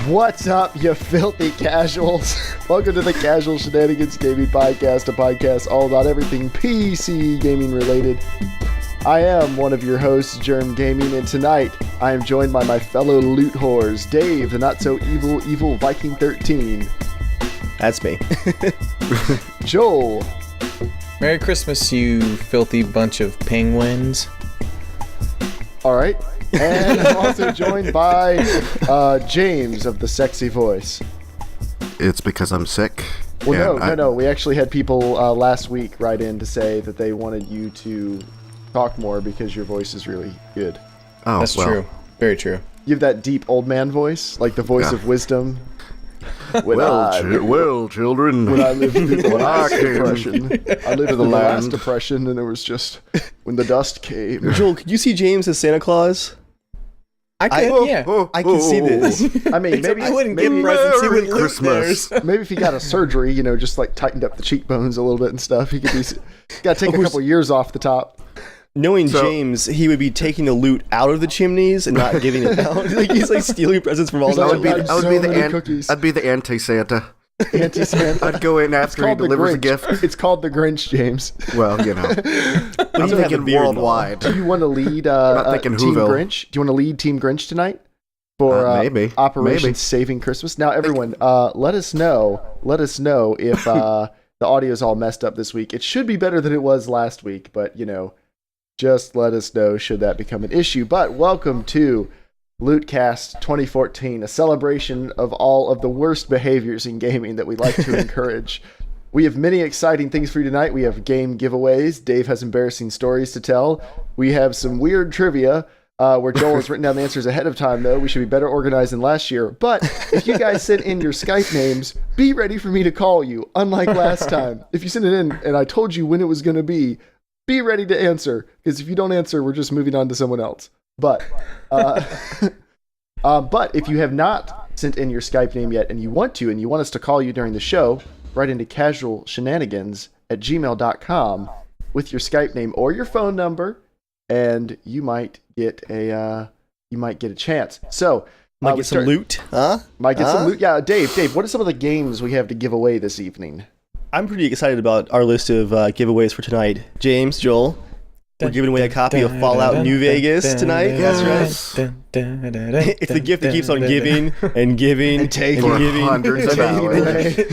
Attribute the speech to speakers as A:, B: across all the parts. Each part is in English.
A: What's up, you filthy casuals? Welcome to the Casual Shenanigans Gaming Podcast, a podcast all about everything PC gaming related. I am one of your hosts, JERMgaming, and tonight I am joined by my fellow loot whores, Dave, the not-so-evil Viking 13.
B: That's me.
A: Joel.
C: Merry Christmas, you filthy bunch of penguins.
A: Alright. And I'm also joined by James of the sexy voice.
D: It's because I'm sick.
A: Well, no. We actually had people last week write in to say that they wanted you to talk more because your voice is really good.
D: Oh,
C: That's true. Very true.
A: You have that deep old man voice, like the voice of wisdom.
D: Well, children.
A: When I lived through the last depression, I lived through the last depression, and it was just when the dust came.
B: Joel, could you see James as Santa Claus?
C: I
B: can see this.
A: I mean, maybe
C: I wouldn't give presents. He would loot theirs.
A: Maybe if he got a surgery, just like tightened up the cheekbones a little bit and stuff, he could be. Got to take a couple years off the top.
B: Knowing James, he would be taking the loot out of the chimneys and not giving it out. He's like stealing presents from all the chimneys.
D: I'd be the anti-Santa.
A: Anti-Santa.
D: I'd go in after he delivers a gift.
A: It's called the Grinch, James.
D: Well, I'm thinking worldwide.
A: Do you want to lead Team
D: Whoville.
A: Grinch? Do you want to lead Team Grinch tonight for
D: maybe
A: Operation Saving Christmas? Now, everyone, let us know if the audio is all messed up this week. It should be better than it was last week, but just let us know should that become an issue. But welcome to Lootcast 2014, a celebration of all of the worst behaviors in gaming that we like to encourage. We have many exciting things for you tonight. We have game giveaways. Dave has embarrassing stories to tell. We have some weird trivia where Joel has written down the answers ahead of time, though. We should be better organized than last year. But if you guys sent in your Skype names, be ready for me to call you, unlike last time. If you sent it in and I told you when it was going to be ready to answer, because if you don't answer, we're just moving on to someone else. But if you have not sent in your Skype name yet and you want us to call you during the show, write into casualshenanigans@gmail.com with your Skype name or your phone number, and you might get a chance. So
B: might get some loot, huh?
A: Might get some loot. Yeah, Dave, what are some of the games we have to give away this evening?
B: I'm pretty excited about our list of giveaways for tonight. James, Joel, we're giving away a copy of Fallout New Vegas tonight.
D: Yes.
B: That's right. It's the gift that keeps on giving and giving and giving.
D: Hundreds of hours.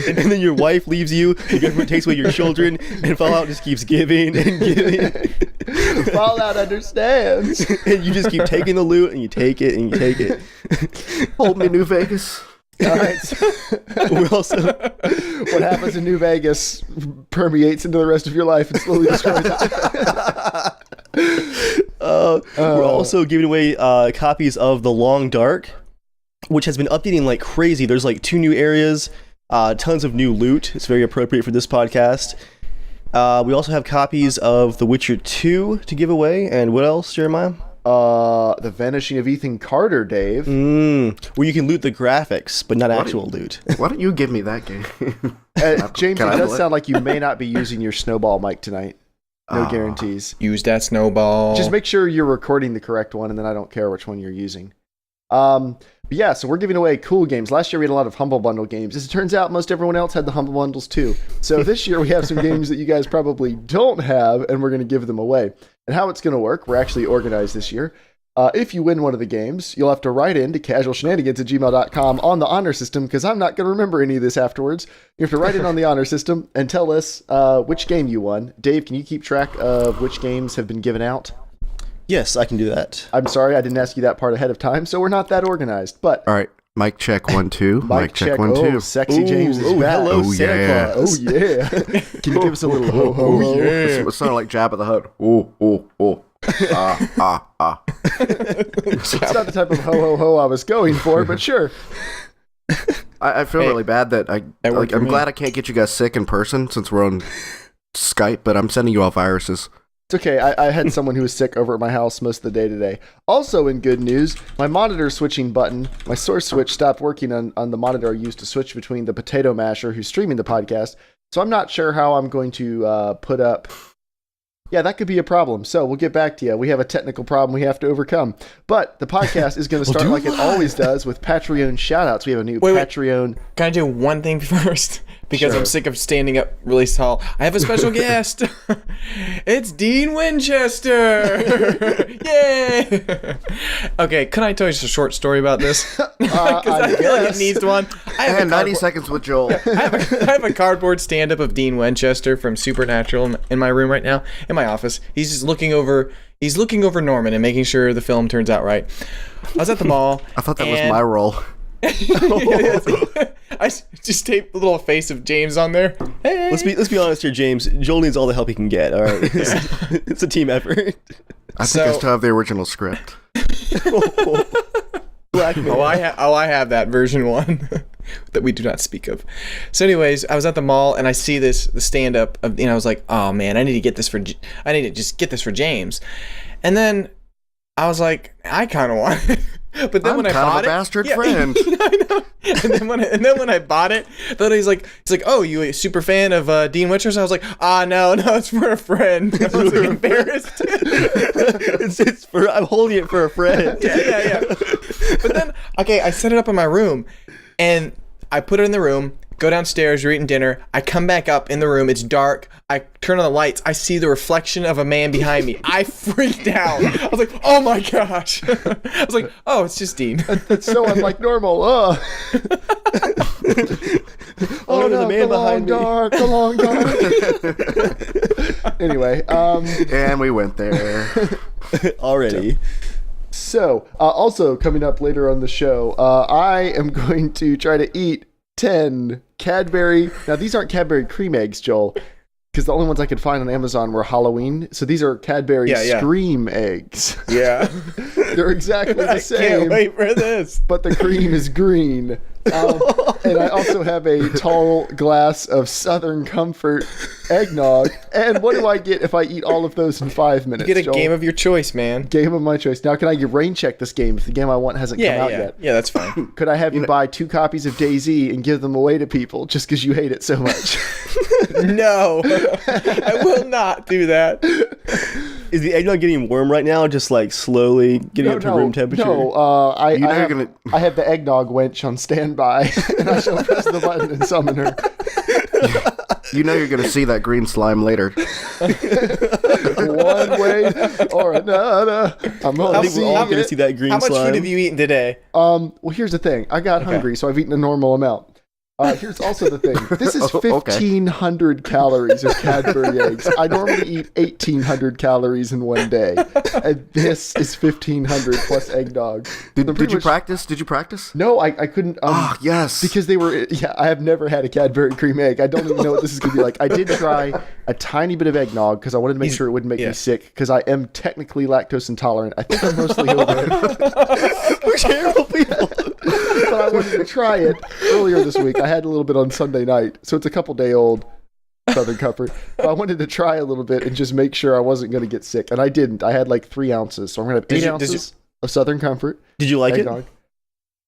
B: And then your wife leaves you, your government takes away your children, and Fallout just keeps giving and giving.
A: Fallout understands.
B: And you just keep taking the loot, and you take it, and you take it.
D: Hold me, New Vegas.
A: All right. So what happens in New Vegas permeates into the rest of your life and slowly destroys it.
B: We're also giving away copies of The Long Dark, which has been updating like crazy. There's like 2 new areas, tons of new loot. It's very appropriate for this podcast. We also have copies of The Witcher 2 to give away. And what else, Jeremiah?
A: The Vanishing of Ethan Carter, Dave.
B: Where you can loot the graphics, but not actual loot.
D: Why don't you give me that game?
A: James, it does sound like you may not be using your snowball mic tonight. No guarantees.
C: Use that snowball.
A: Just make sure you're recording the correct one, and then I don't care which one you're using. But yeah, so we're giving away cool games. Last year we had a lot of Humble Bundle games. As it turns out, most everyone else had the Humble Bundles too. So this year we have some games that you guys probably don't have, and we're going to give them away. And how it's going to work, we're actually organized this year. If you win one of the games, you'll have to write in to casualshenanigans@gmail.com on the honor system, because I'm not going to remember any of this afterwards. You have to write in on the honor system and tell us which game you won. Dave, can you keep track of which games have been given out?
B: Yes, I can do that.
A: I'm sorry, I didn't ask you that part ahead of time, so we're not that organized. But
D: all right, mic check 1 2.
A: Mic check 1 2. Sexy James is back.
B: Hello, Santa Claus.
A: Oh yeah. Can you give us a little ho ho ho?
D: It sounded like Jabba the Hutt. Oh.
A: It's not the type of ho ho ho I was going for, but sure.
D: I feel really bad that I'm glad I can't get you guys sick in person since we're on Skype, but I'm sending you all viruses.
A: It's okay. I had someone who was sick over at my house most of the day today. Also in good news, my monitor switching button, my source switch stopped working on the monitor I used to switch between the potato masher who's streaming the podcast. So I'm not sure how I'm going to put up Yeah, that could be a problem. So we'll get back to you. We have a technical problem we have to overcome. But the podcast is going to start like it always does with Patreon shoutouts. We have a new Patreon.
C: Can I do one thing first? Because
A: Sure.
C: I'm sick of standing up really tall. I have a special guest. It's Dean Winchester. Yay! Okay, can I tell you just a short story about this? Because I feel like it needs one.
D: And 90 seconds with Joel.
C: I have a cardboard stand-up of Dean Winchester from Supernatural in my room right now, in my office. He's just looking over Norman and making sure the film turns out right. I was at the mall.
D: I thought that was my role.
C: I just taped the little face of James on there. Hey.
B: Let's be honest here, James. Joel needs all the help he can get. All right, it's a team effort.
D: I think I still have the original script.
C: Oh, I have that version 1 that we do not speak of. So, anyways, I was at the mall and I see the stand up of, I was like, oh man, I need to just get this for James. And then I was like, I kind of want it. But then when I bought it,
D: bastard friend.
C: I know. And then when I bought it, then he's like, oh, you a super fan of Dean Winchester? I was like, no, it's for a friend. I was like, embarrassed.
B: it's for, I'm holding it for a friend.
C: Yeah. But then, okay, I set it up in my room, and I put it in the room. Go downstairs, you're eating dinner. I come back up in the room. It's dark. I turn on the lights. I see the reflection of a man behind me. I freaked out. I was like, oh my gosh. I was like, oh, it's just Dean.
A: That's so unlike normal.
B: Oh no, there's a man behind me.
A: The long dark. Anyway,
D: And we went there.
B: Already.
A: So, also coming up later on the show, I am going to try to eat 10 Cadbury. Now, these aren't Cadbury cream eggs, Joel, because the only ones I could find on Amazon were Halloween. So these are Cadbury Scream eggs.
C: Yeah.
A: They're exactly the same.
C: I can't wait for this.
A: But the cream is green. And I also have a tall glass of Southern Comfort eggnog. And what do I get if I eat all of those in 5 minutes?
C: You get a
A: Joel?
C: game of your choice, man.
A: Game of my choice. Now, can I rain check this game if the game I want hasn't come out yet?
C: Yeah, that's fine.
A: Could I have you buy 2 copies of DayZ and give them away to people just because you hate it so much?
C: No, I will not do that.
B: Is the eggnog getting warm right now? Just like slowly getting up to room temperature?
A: No, I have the eggnog wench on standby, and I shall press the button and summon her.
D: You know you're going to see that green slime later.
A: One way or another. I'm
B: I think we're all going to see that green
C: How much
B: slime.
C: food have you eaten today?
A: Well, here's the thing. I got hungry, so I've eaten a normal amount. Here's also the thing. This is 1,500 calories of Cadbury eggs. I normally eat 1,800 calories in one day. And this is 1,500 plus eggnog.
D: Did you practice? Did you practice?
A: No, I couldn't.
D: Yes.
A: Because they were, I have never had a Cadbury cream egg. I don't even know what this is going to be like. I did try a tiny bit of eggnog because I wanted to make sure it wouldn't make me sick because I am technically lactose intolerant. I think I'm mostly over it.
B: We're terrible people.
A: But I wanted to try it earlier this week. I had a little bit on Sunday night, so it's a couple-day-old Southern Comfort. But I wanted to try a little bit and just make sure I wasn't going to get sick, and I didn't. I had like 3 ounces, so I'm going to have 8 ounces of Southern Comfort.
B: Did you like
A: eggnog.
B: it?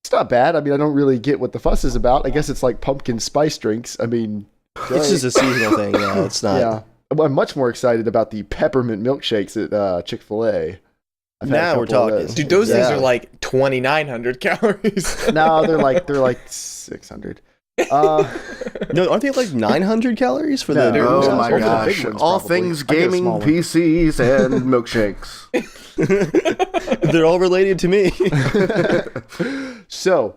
A: It's not bad. I mean, I don't really get what the fuss is about. I guess it's like pumpkin spice drinks. I mean,
B: It's just a seasonal thing. Yeah, it's not.
A: Yeah, I'm much more excited about the peppermint milkshakes at Chick-fil-A.
B: Now we're talking.
C: Dude, those things are like 2,900 calories.
A: No, they're like 600.
B: No, aren't they like 900 calories for the?
D: Oh my
A: Those are the
D: gosh!
A: big ones,
D: All
A: probably.
D: things
A: I get a
D: gaming,
A: small one.
D: PCs, and milkshakes.
B: They're all related to me.
A: So,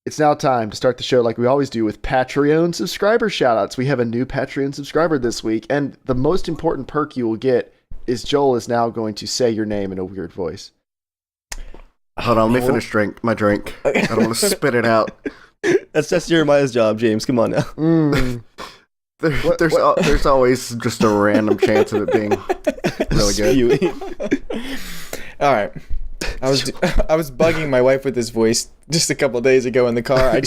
A: it's now time to start the show like we always do with Patreon subscriber shoutouts. We have a new Patreon subscriber this week, and the most important perk you will get is Joel is now going to say your name in a weird voice.
D: Hold on, let me finish my drink. I don't want to spit it out.
B: That's Jeremiah's job, James. Come on now.
D: There's always just a random chance of it being really good.
C: All right. I was bugging my wife with this voice just a couple of days ago in the car. I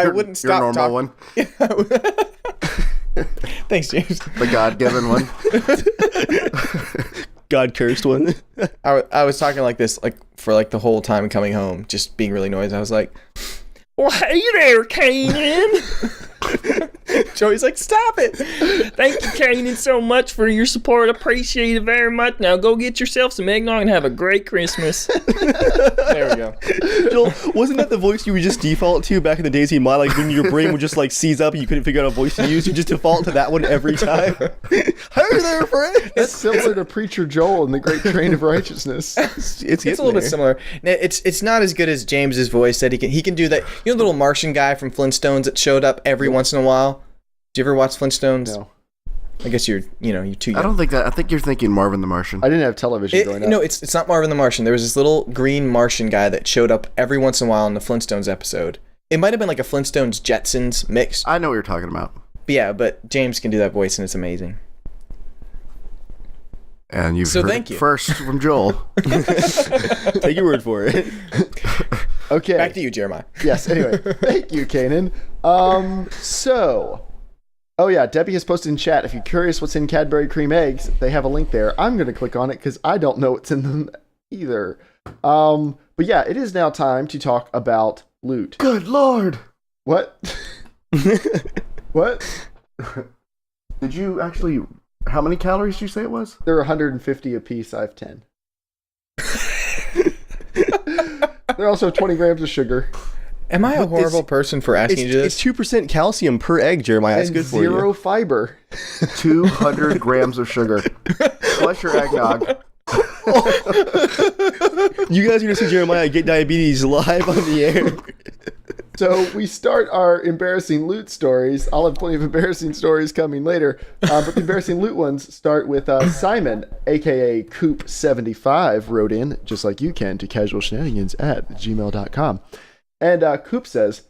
C: wouldn't stop
D: your normal
C: talking.
D: one.
C: Thanks, James.
D: The God-given one.
B: God cursed one.
C: I was talking like this, like for like the whole time coming home, just being really noisy. I was like, "Well, hey there, Kanan." Joey's like, stop it.
E: Thank you, Kanan, so much for your support. Appreciate it very much. Now go get yourself some eggnog and have a great Christmas.
C: There we go.
B: Joel, wasn't that the voice you would just default to back in the DayZ mod? Like when your brain would just like seize up and you couldn't figure out a voice to use, you just default to that one every time. Hey there, friend.
A: That's similar to Preacher Joel in The Great Train of Righteousness.
B: It's
C: a little bit similar. Now, it's not as good as James's voice that he can do that. You know the little Martian guy from Flintstones that showed up every once in a while? Did you ever watch Flintstones?
A: No.
C: I guess you're too young.
D: I don't think that. I think you're thinking Marvin the Martian.
A: I didn't have television growing up.
C: No, it's not Marvin the Martian. There was this little green Martian guy that showed up every once in a while in the Flintstones episode. It might have been like a Flintstones Jetsons mix.
D: I know what you're talking about.
C: But yeah, but James can do that voice and it's amazing.
D: And you've heard
C: thank
D: it
C: you.
D: first from Joel.
B: Take your word for it.
A: Okay.
C: Back to you, Jeremiah.
A: Yes, anyway. Thank you, Kanan. Oh yeah, Debbie has posted in chat, if you're curious what's in Cadbury cream eggs, they have a link there. I'm going to click on it because I don't know what's in them either. But yeah, it is now time to talk about loot.
D: Good Lord.
A: What? What?
D: Did you actually... How many calories did you say it was?
A: They're 150 a piece. I have 10. They're also 20 grams of sugar.
C: Am I a horrible person for asking you to do
B: It's
C: this?
B: 2% calcium per egg, Jeremiah. That's
A: And
B: good for
A: zero
B: you.
A: fiber.
D: 200 grams of sugar. Plus your eggnog.
B: You guys are going to see Jeremiah get diabetes live on the air.
A: So we start our embarrassing loot stories. I'll have plenty of embarrassing stories coming later. But the embarrassing loot ones start with Simon, a.k.a. Coop75, wrote in, just like you can, to casualshenanigans@gmail.com. And Coop says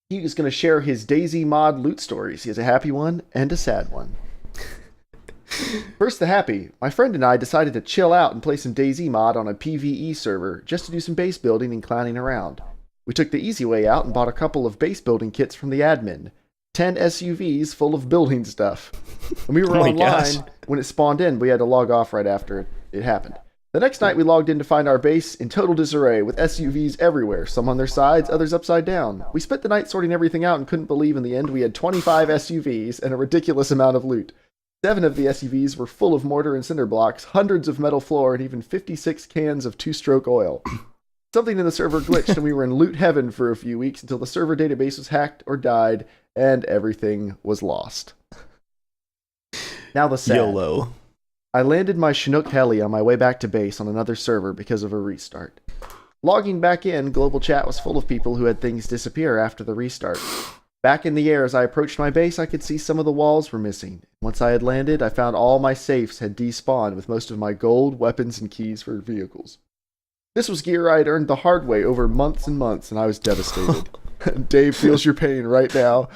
A: he is going to share his DayZ mod loot stories. He has a happy one and a sad one. First, the happy. My friend and I decided to chill out and play some DayZ mod on a PvE server just to do some base building and clowning around. We took the easy way out and bought a couple of base building kits from the admin. 10 SUVs full of building stuff. And we were online
B: gosh.
A: when it spawned in. We had to log off right after it happened. The next night we logged in to find our base in total disarray with SUVs everywhere, some on their sides, others upside down. We spent the night sorting everything out and couldn't believe in the end we had 25 SUVs and a ridiculous amount of loot. 7 of the SUVs were full of mortar and cinder blocks, hundreds of metal floor, and even 56 cans of 2-stroke oil. Something in the server glitched and we were in loot heaven for a few weeks until the server database was hacked or died and everything was lost. Now the sad.
B: YOLO.
A: I landed my Chinook heli on my way back to base on another server because of a restart. Logging back in, global chat was full of people who had things disappear after the restart. Back in the air, as I approached my base, I could see some of the walls were missing. Once I had landed, I found all my safes had despawned with most of my gold, weapons, and keys for vehicles. This was gear I had earned the hard way over months and months, and I was devastated. Dave feels your pain right now.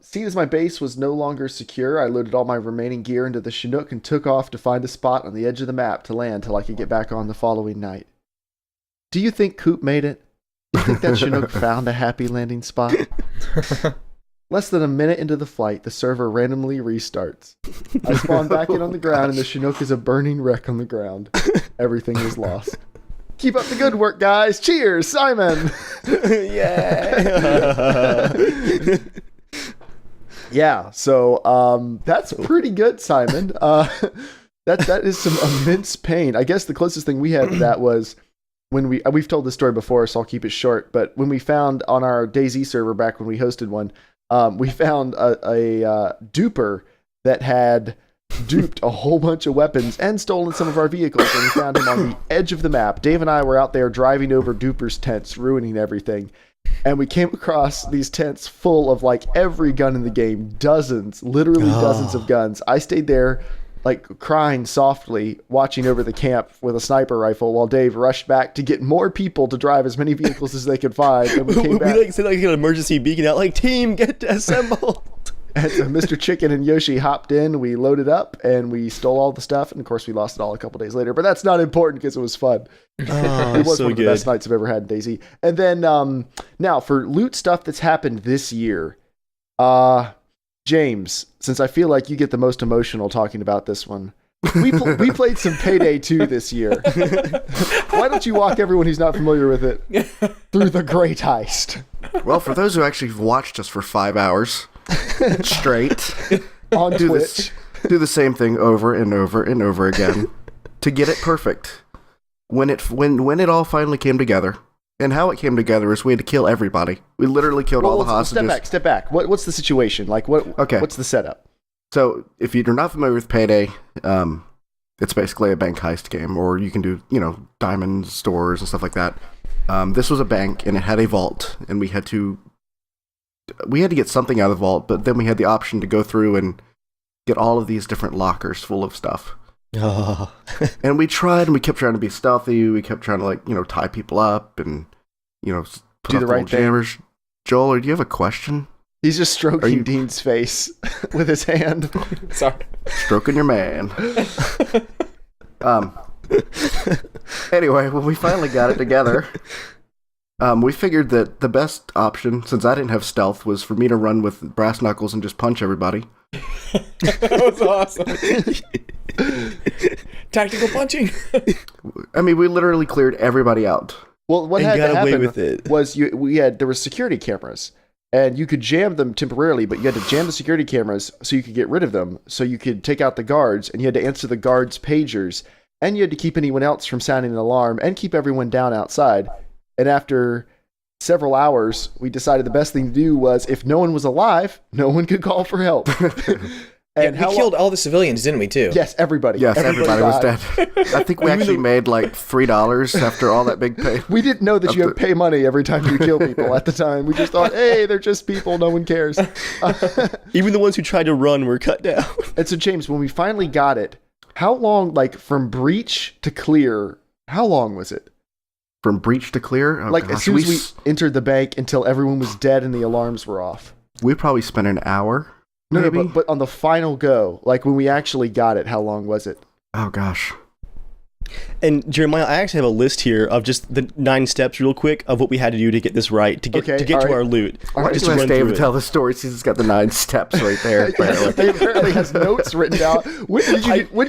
A: Seeing as my base was no longer secure, I loaded all my remaining gear into the Chinook and took off to find a spot on the edge of the map to land till I could get back on the following night. Do you think Coop made it? Do you think that Chinook found a happy landing spot? Less than a minute into the flight, the server randomly restarts. I spawn back in on the ground and the Chinook is a burning wreck on the ground. Everything was lost. Keep up the good work, guys. Cheers, Simon.
B: Yeah.
A: Yeah, so that's pretty good, Simon. That is some immense pain. I guess the closest thing we had to that was when we've told this story before, so I'll keep it short. But when we found on our DayZ server back when we hosted one, we found a duper that had duped a whole bunch of weapons and stolen some of our vehicles, and we found him on the edge of the map. Dave and I were out there driving over duper's tents, ruining everything. And we came across these tents full of like every gun in the game, literally dozens of guns. I stayed there like crying softly, watching over the camp with a sniper rifle while Dave rushed back to get more people to drive as many vehicles as they could find. And we came back.
B: We like said like an emergency beacon out, like team get assembled.
A: And so Mr. Chicken and Yoshi hopped in, we loaded up, and we stole all the stuff. And of course, we lost it all a couple days later. But that's not important because it was fun.
B: Oh,
A: it was
B: so
A: one of the
B: good.
A: best nights I've ever had in DayZ. And then now for loot stuff that's happened this year, James, since I feel like you get the most emotional talking about this one, We played some Payday 2 this year. Why don't you walk everyone who's not familiar with it through the Great Heist
D: Well, for those who actually watched us for 5 hours straight,
A: on Twitch?
D: do the same thing over and over and over again to get it perfect. When it all finally came together, and how it came together is we had to kill everybody. We literally killed all the hostages.
A: Step back. What's the situation? Like, what's the setup?
D: So, if you're not familiar with Payday, it's basically a bank heist game, or you can do, diamond stores and stuff like that. This was a bank, and it had a vault, and we had to get something out of the vault, but then we had the option to go through and get all of these different lockers full of stuff.
B: Oh.
D: And we tried, and we kept trying to be stealthy. We kept trying to, tie people up and, put
A: Do the right thing.
D: jammers. Joel, do you have a question?
A: He's just stroking Dean's face with his hand.
C: Sorry.
D: Stroking your man. Anyway, when we finally got it together, we figured that the best option, since I didn't have stealth, was for me to run with brass knuckles and just punch everybody.
C: That was awesome. Tactical punching.
D: I mean, we literally cleared everybody out.
A: Well, what
B: And
A: had
B: got
A: to
B: away
A: happen
B: with it.
A: was there was security cameras, and you could jam them temporarily, but you had to jam the security cameras so you could get rid of them, so you could take out the guards, and you had to answer the guards' pagers, and you had to keep anyone else from sounding an alarm, and keep everyone down outside. And after several hours, we decided the best thing to do was, if no one was alive, no one could call for help. And
C: we killed all the civilians, didn't we, too?
A: Yes, everybody.
D: Yes, everybody was
A: died.
D: dead. I think we actually made like $3 after all that big pay.
A: We didn't know that you had to pay money every time you kill people at the time. We just thought, hey, they're just people. No one cares.
B: Even the ones who tried to run were cut down.
A: And so, James, when we finally got it, how long, like from breach to clear, how long was it?
D: From breach to clear? Oh,
A: Like
D: gosh,
A: as soon as we entered the bank until everyone was dead and the alarms were off.
D: we probably spent an hour.
A: No,
D: Maybe?
A: but on the final go, like when we actually got it, how long was it?
D: Oh gosh.
B: And Jeremiah, I actually have a list here of just the 9 steps real quick of what we had to do to get this right, to get to our loot.
D: Why
B: Just
D: do
B: to
D: I
B: run
D: Dave
B: through
D: and
B: it.
D: tell the story since it's got the 9 steps right there? Apparently.
A: He apparently has notes written down. When did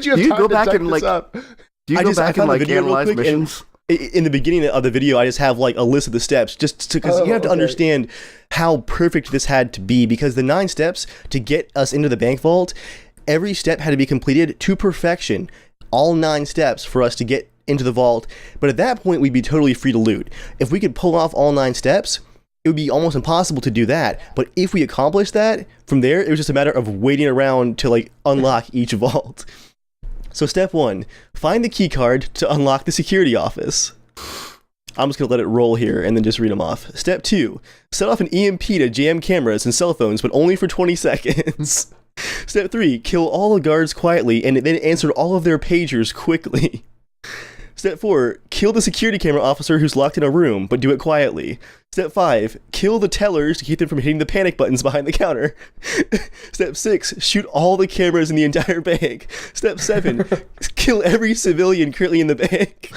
A: you have
D: do you
A: time
D: go
A: to
D: back
A: type
D: and,
A: this
D: like,
A: up?
D: Do you
B: I
D: go
B: just- I
D: back and
B: found the
D: like
B: video real
D: analyze
B: quick and-
D: missions?
B: In the beginning of the video, I just have like a list of the steps, just because you have to understand how perfect this had to be, because the 9 steps to get us into the bank vault, every step had to be completed to perfection. All 9 steps for us to get into the vault, but at that point we'd be totally free to loot. If we could pull off all 9 steps, it would be almost impossible to do that. But if we accomplished that, from there it was just a matter of waiting around to like unlock each vault. So step 1, find the key card to unlock the security office. I'm just going to let it roll here and then just read them off. Step 2, set off an EMP to jam cameras and cell phones, but only for 20 seconds. Step 3, kill all the guards quietly and then answer all of their pagers quickly. Step 4, kill the security camera officer who's locked in a room, but do it quietly. Step 5, kill the tellers to keep them from hitting the panic buttons behind the counter. Step 6, shoot all the cameras in the entire bank. Step 7, kill every civilian currently in the bank.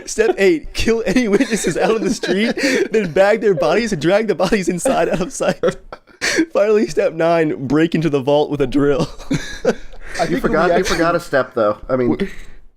B: Step 8, kill any witnesses out on the street, then bag their bodies and drag the bodies inside out of sight. Finally, step 9, break into the vault with a drill.
D: You forgot a step though. I mean,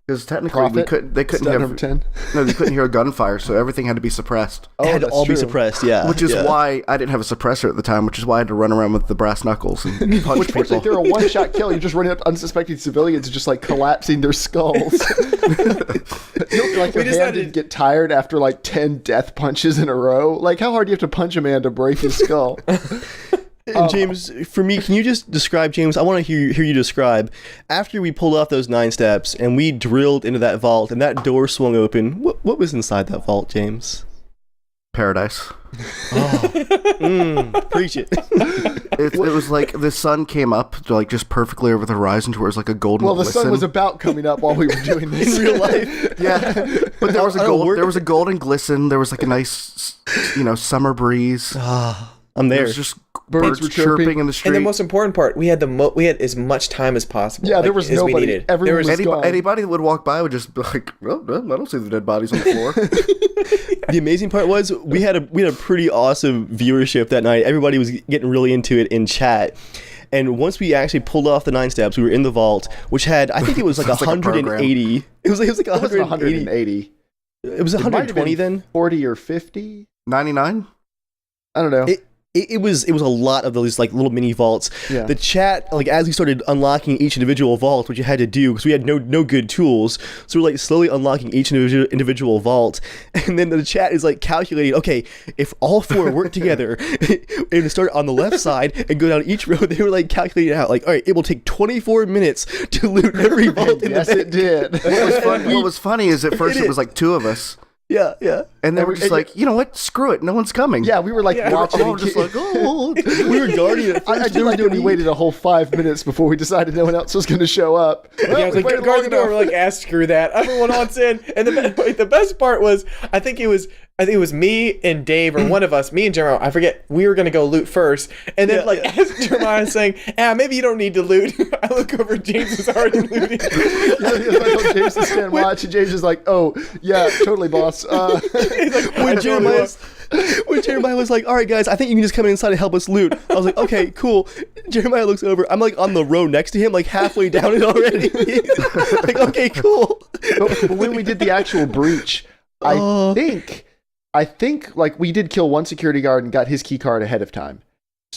D: because technically they couldn't
A: Step
D: have
A: number 10.
D: No, they couldn't hear gunfire, so everything had to be suppressed.
B: It had to
A: that's
B: all be
A: true.
B: suppressed, yeah.
D: Which is
B: yeah.
D: why I didn't have a suppressor at the time, which is why I had to run around with the brass knuckles and punch
A: Which looks like
D: people.
A: they're a one-shot kill. You're just running up to unsuspecting civilians and just like collapsing their skulls. Like your hand didn't get tired after like 10 death punches in a row. Like how hard do you have to punch a man to break his skull?
B: And James, for me, can you just describe, James, I want to hear you describe, after we pulled off those 9 steps and we drilled into that vault and that door swung open, what was inside that vault, James?
D: Paradise.
B: Preach it.
D: It was like the sun came up like just perfectly over the horizon to where it was like a golden
A: Well, the
D: glisten.
A: sun was about coming up while we were doing this.
B: In real life.
D: Yeah, but there was a
B: I don't work-
D: there was a golden glisten. There was like a nice, summer breeze.
B: I'm
D: There
B: there.
D: was just
A: Birds
D: birds
A: were
D: chirping
A: chirping.
D: in the street.
C: And the most important part, we had as much time as possible.
A: Yeah, there was
C: as
A: nobody.
C: We needed.
A: Everyone
C: There was
A: was gone.
D: Anybody that would walk by would just be like, well, I don't see the dead bodies on the floor.
B: The amazing part was we had a pretty awesome viewership that night. Everybody was getting really into it in chat. And once we actually pulled off the 9 steps, we were in the vault, which had, I think it was like
D: Sounds like a
B: 180. It was like
A: It was
B: 180.
A: 180.
B: It was
A: It might have
B: 120
A: been
B: then.
A: 40 or 50.
D: 99.
A: I don't know.
B: It was a lot of those like little mini vaults.
A: Yeah.
B: The chat, like as we started unlocking each individual vault, which you had to do because we had no good tools, so we're like slowly unlocking each individual vault, and then the chat is like calculating, okay, if all 4 work together and start on the left side and go down each row, they were like calculating out, like, all right, it will take 24 minutes to loot every vault in
A: Yes,
B: the
A: it did.
D: What was funny is at first it was like 2 of us,
B: yeah.
D: and then we're just like, you know what? Screw it. No one's coming.
A: Yeah, we were like watching.
D: We're all just like, oh.
B: We were guarding it.
A: I did like that we waited a whole 5 minutes before we decided no one else was going to show up.
C: Yeah, I was
A: we
C: like,
A: waited
C: guard
A: long
C: the door.
A: enough.
C: We're like, screw that. Everyone wants in. And the best part was, I think it was me and Dave or one of us, me and Jeremiah, I forget, we were going to go loot first. And then as Jeremiah was saying, maybe you don't need to loot. I look over, James was already looting.
A: I told James to stand watch, and James is like, oh, yeah, totally, boss.
C: He's like,
B: When Jeremiah was like, all right, guys, I think you can just come inside and help us loot. I was like, okay, cool. Jeremiah looks over. I'm like on the row next to him, like halfway down it already. Like, okay, cool.
A: But when we did the actual breach, I think like we did kill one security guard and got his key card ahead of time.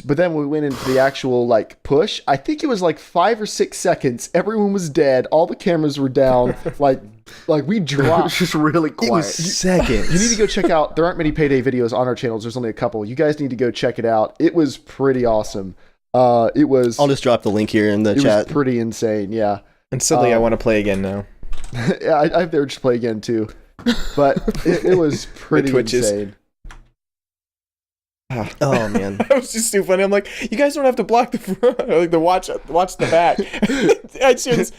A: But then we went into the actual like push. I think it was like 5 or 6 seconds. Everyone was dead. All the cameras were down. like we
D: It was
A: dropped.
D: just really
B: It
D: quiet.
B: was seconds.
A: You need to go check out. There aren't many Payday videos on our channels. There's only a couple. You guys need to go check it out. It was pretty awesome. It was.
B: I'll just drop the link here in the
A: it
B: chat.
A: was pretty insane. Yeah.
C: And suddenly I want to play again now.
A: Yeah, I have to just play again too. But it was pretty
C: twitches.
A: insane.
B: Oh man.
C: That was just too funny. I'm like, you guys don't have to block the front, or like watch the back. I see this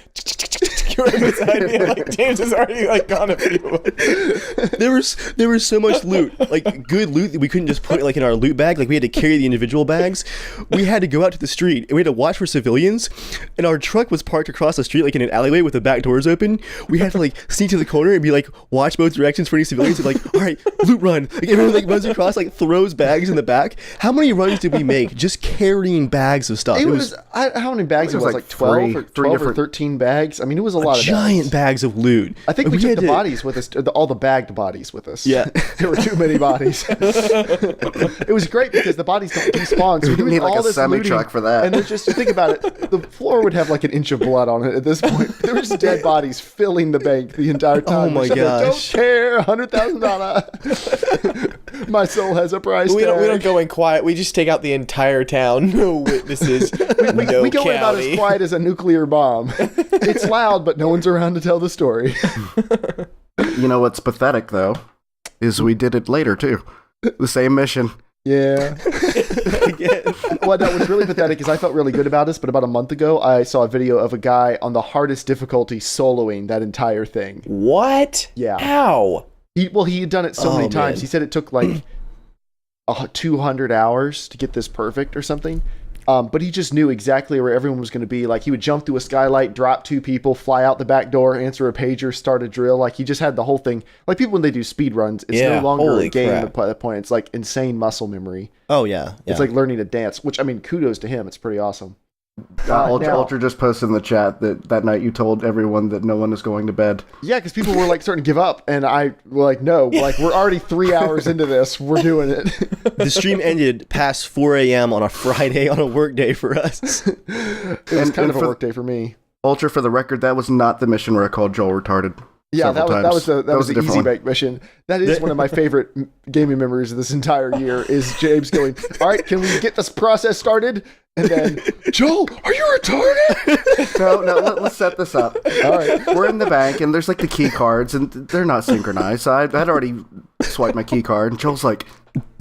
C: right beside me. Like James has already like gone a few.
B: There was so much loot, like good loot that we couldn't just put like in our loot bag. Like we had to carry the individual bags. We had to go out to the street and we had to watch for civilians. And our truck was parked across the street, like in an alleyway with the back doors open. We had to like sneak to the corner and be like, watch both directions for any civilians. And like, all right, loot run. Like everyone like runs across, like throws bags in the back. How many runs did we make just carrying bags of stuff?
A: It was how many bags? It was like 12 or 12 or 13 bags. I mean, it was a lot of
B: giant
A: bags.
B: bags of loot.
A: I think we
B: had
A: took the
B: to-
A: bodies with us, all the bagged bodies with us.
B: Yeah.
A: There were too many bodies. It was great because the bodies don't despawn. So
D: You
A: we
D: need like
A: all
D: a
A: this
D: semi-truck
A: looting,
D: for that.
A: And there's just, think about it, the floor would have like an inch of blood on it at this point. There were just dead bodies filling the bank the entire time.
B: Oh my
A: We said,
B: gosh.
A: Don't care, $100,000. My soul has a price
C: We
A: tag.
C: don't go in quiet. We just take out the entire town. No witnesses.
A: We
C: no
A: go in about as
C: county.
A: quiet as a nuclear bomb. It's loud, but no one's around to tell the story.
D: You know what's pathetic though, is we did it later too. The same mission.
A: Yeah. What was really pathetic is I felt really good about this, but about a month ago, I saw a video of a guy on the hardest difficulty soloing that entire thing.
C: What?
A: Yeah.
C: How?
A: He had done it so
B: Oh,
A: many times.
B: man.
A: He said it took like 200 hours to get this perfect or something. But he just knew exactly where everyone was going to be. Like he would jump through a skylight, drop 2 people, fly out the back door, answer a pager, start a drill. Like he just had the whole thing. Like people when they do speed runs, it's
C: Yeah,
A: no longer
C: holy
A: a game
C: crap.
A: at that point. It's like insane muscle memory.
B: Oh yeah.
A: It's like learning to dance, which I mean, kudos to him. It's pretty awesome.
D: Ultra,
A: now-
D: Ultra just posted in the chat that night you told everyone that no one is going to bed.
A: Yeah, because people were like starting to give up, and I were like, no, like we're already 3 hours into this. We're doing it.
B: The stream ended past 4 a.m. on a Friday on a work day for us.
A: It was
D: And-
A: kind
D: and
A: of a
D: for-
A: work day for me.
D: Ultra, for the record, that was not the mission where I called Joel retarded.
A: Yeah, that
D: several
A: was
D: times.
A: that was
D: a
A: the
D: different
A: easy
D: one.
A: bake mission. That is one of my favorite gaming memories of this entire year. Is James going, all right, can we get this process started? And then, Joel, are you retarded?
D: No, let's set this up.
A: All right.
D: We're in the bank, and there's like the key cards, and they're not synchronized. So I'd already swiped my key card, and Joel's like,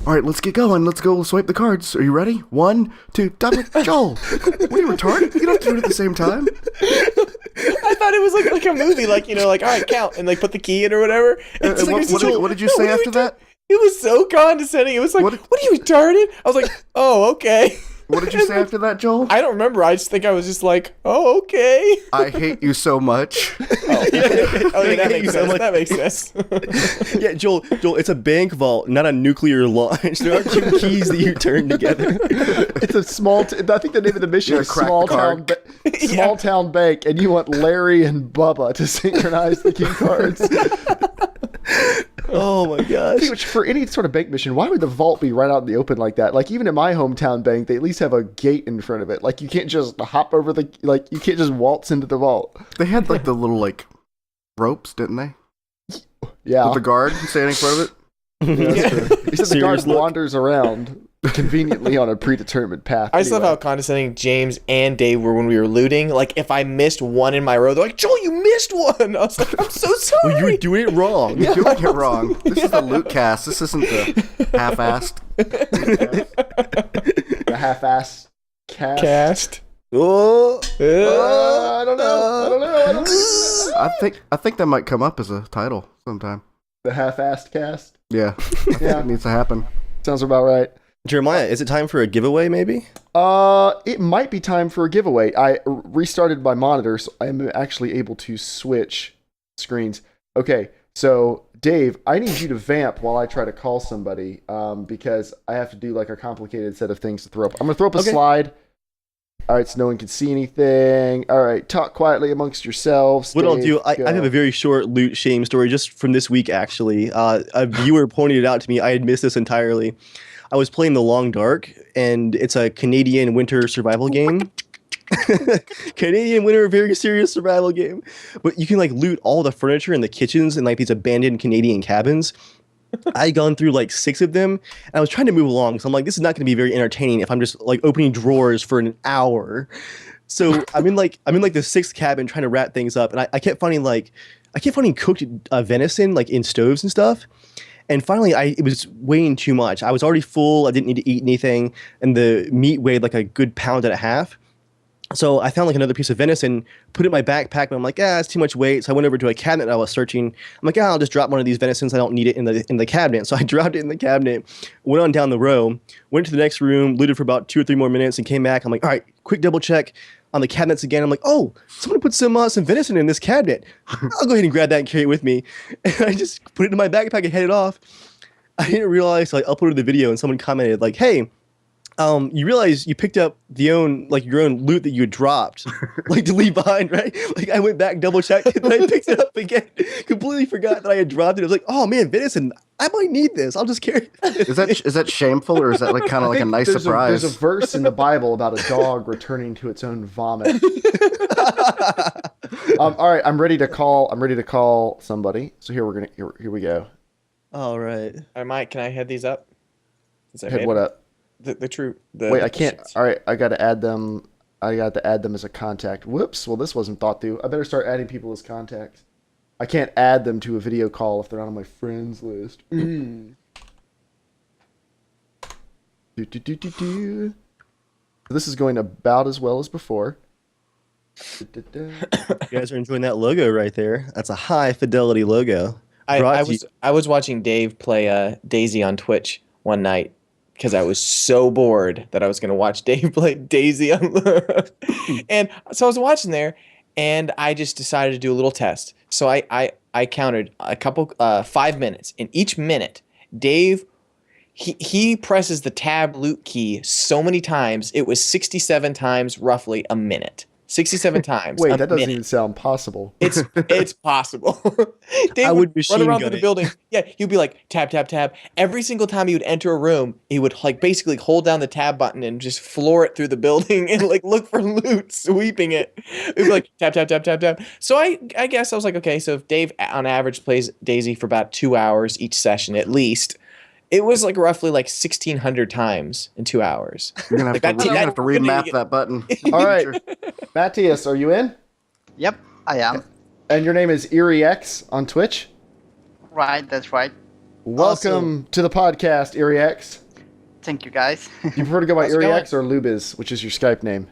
D: all right, let's get going. Let's go swipe the cards. Are you ready? 1, 2, I'm like, Joel, what are you retarded? You don't have to do it at the same time.
C: I thought it was like a movie, like, you know, like, all right, count, and like put the key in or whatever. And it's
D: And
C: like,
D: what did you say after that?
C: It was so condescending. It was like, what are you retarded? I was like, oh, okay.
D: What did you say after that, Joel?
C: I don't remember. I just think I was just like, oh, okay.
D: I hate you so much.
C: Oh, yeah, that
B: Thank you
C: makes
B: so
C: sense.
B: much.
C: That makes sense.
B: Yeah, Joel, it's a bank vault, not a nuclear launch. There are two keys that you turn together.
A: It's a small. I think the name of the mission
D: Yeah,
A: is
D: crack
A: Small
D: the
A: Town.
D: card.
A: Small Town Bank, and you want Larry and Bubba to synchronize the key cards.
B: Oh my gosh.
A: Which for any sort of bank mission, why would the vault be right out in the open like that? Like even in my hometown bank, they at least have a gate in front of it. Like you can't just hop over the you can't just waltz into the vault.
D: They had like the little like ropes, didn't they?
A: Yeah.
D: With the guard standing in front of it.
A: He said the guard
B: Serious look.
A: wanders around conveniently on a predetermined path.
C: I just love
A: anyway.
C: how condescending James and Dave were when we were looting. Like, if I missed one in my row, they're like, Joel, you missed one. I was like, I'm so sorry.
B: Well, you were doing it wrong.
D: You're doing it wrong. This is the Lootcast. This isn't the half-assed.
A: the half-ass cast.
B: Oh.
A: I don't know.
D: I think that might come up as a title sometime.
A: The half-assed cast.
D: Yeah, I think it needs to happen.
A: Sounds about right.
B: Jeremiah, is it time for a giveaway, maybe?
A: It might be time for a giveaway. I restarted my monitor, so I'm actually able to switch screens. Okay, so Dave, I need you to vamp while I try to call somebody, because I have to do like a complicated set of things to throw up. I'm gonna throw up a slide. All right, so no one can see anything. All right, talk quietly amongst yourselves.
B: What I'll
A: Dave,
B: do, I
A: go.
B: have a very short loot shame story just from this week, actually. A viewer pointed it out to me. I had missed this entirely. I was playing The Long Dark, and it's a Canadian winter survival game. Canadian winter, very serious survival game. But you can like loot all the furniture in the kitchens in like these abandoned Canadian cabins. I had gone through like 6 of them, and I was trying to move along. So I'm like, this is not going to be very entertaining if I'm just like opening drawers for an hour. So I'm in like the 6th cabin trying to wrap things up, and I kept finding cooked venison like in stoves and stuff. And finally, it was weighing too much. I was already full. I didn't need to eat anything, and the meat weighed like a good pound and a half. So I found like another piece of venison, put it in my backpack, but I'm like, it's too much weight. So I went over to a cabinet I was searching. I'm like, I'll just drop one of these venisons. I don't need it in the cabinet. So I dropped it in the cabinet, went on down the row, went to the next room, looted for about 2 or 3 more minutes, and came back. I'm like, all right, quick double check on the cabinets again. I'm like, oh, someone put some venison in this cabinet. I'll go ahead and grab that and carry it with me. And I just put it in my backpack and headed off. I didn't realize, so I uploaded the video and someone commented like, hey, you realize you picked up your own loot that you had dropped, like to leave behind, right? Like I went back, double checked it, and I picked it up again. Completely forgot that I had dropped it. I was like, oh man, venison, I might need this. I'll just carry it.
D: Is that shameful, or is that like kind of like a nice surprise?
A: There's a verse in the Bible about a dog returning to its own vomit. All right, I'm ready to call somebody. So here we go.
B: All right.
C: Can I head these up?
A: Head what up?
C: The true.
A: Wait, I can't. All right, I got to add them. I got to add them as a contact. Whoops. Well, this wasn't thought through. I better start adding people as contacts. I can't add them to a video call if they're not on my friends list. So this is going about as well as before.
B: You guys are enjoying that logo right there. That's a high fidelity logo.
C: I was watching Dave play DayZ on Twitch one night because I was so bored that I was going to watch Dave play DayZ on and so I was watching there, and I just decided to do a little test. So I counted a couple 5 minutes. In each minute, Dave he presses the tab loot key so many times. It was 67 times roughly a minute. 67 times.
A: Wait, that doesn't even sound possible.
C: It's possible. Dave
B: I would
C: run around
B: machine
C: through
B: gun
C: the
B: it.
C: building. Yeah, he'd be like tab, tab, tab. Every single time he would enter a room, he would like basically hold down the tab button and just floor it through the building and like look for loot, sweeping it. It'd be like tab, tab, tab, tab, tab. So I guess I was like, okay, so if Dave on average plays DayZ for about 2 hours each session at least, it was like roughly like 1,600 times in 2 hours.
D: You're gonna have,
C: Like,
D: to,
C: that-
D: you're gonna have to
C: that-
D: remap that button.
A: All right, Matthias, are you in?
F: Yep, I am.
A: And your name is ErieX on Twitch?
F: Right, that's right.
A: Welcome to the podcast, ErieX.
F: Thank you, guys.
A: Do you prefer to go by
C: How's it going?
A: ErieX or Lubiz, which is your Skype name?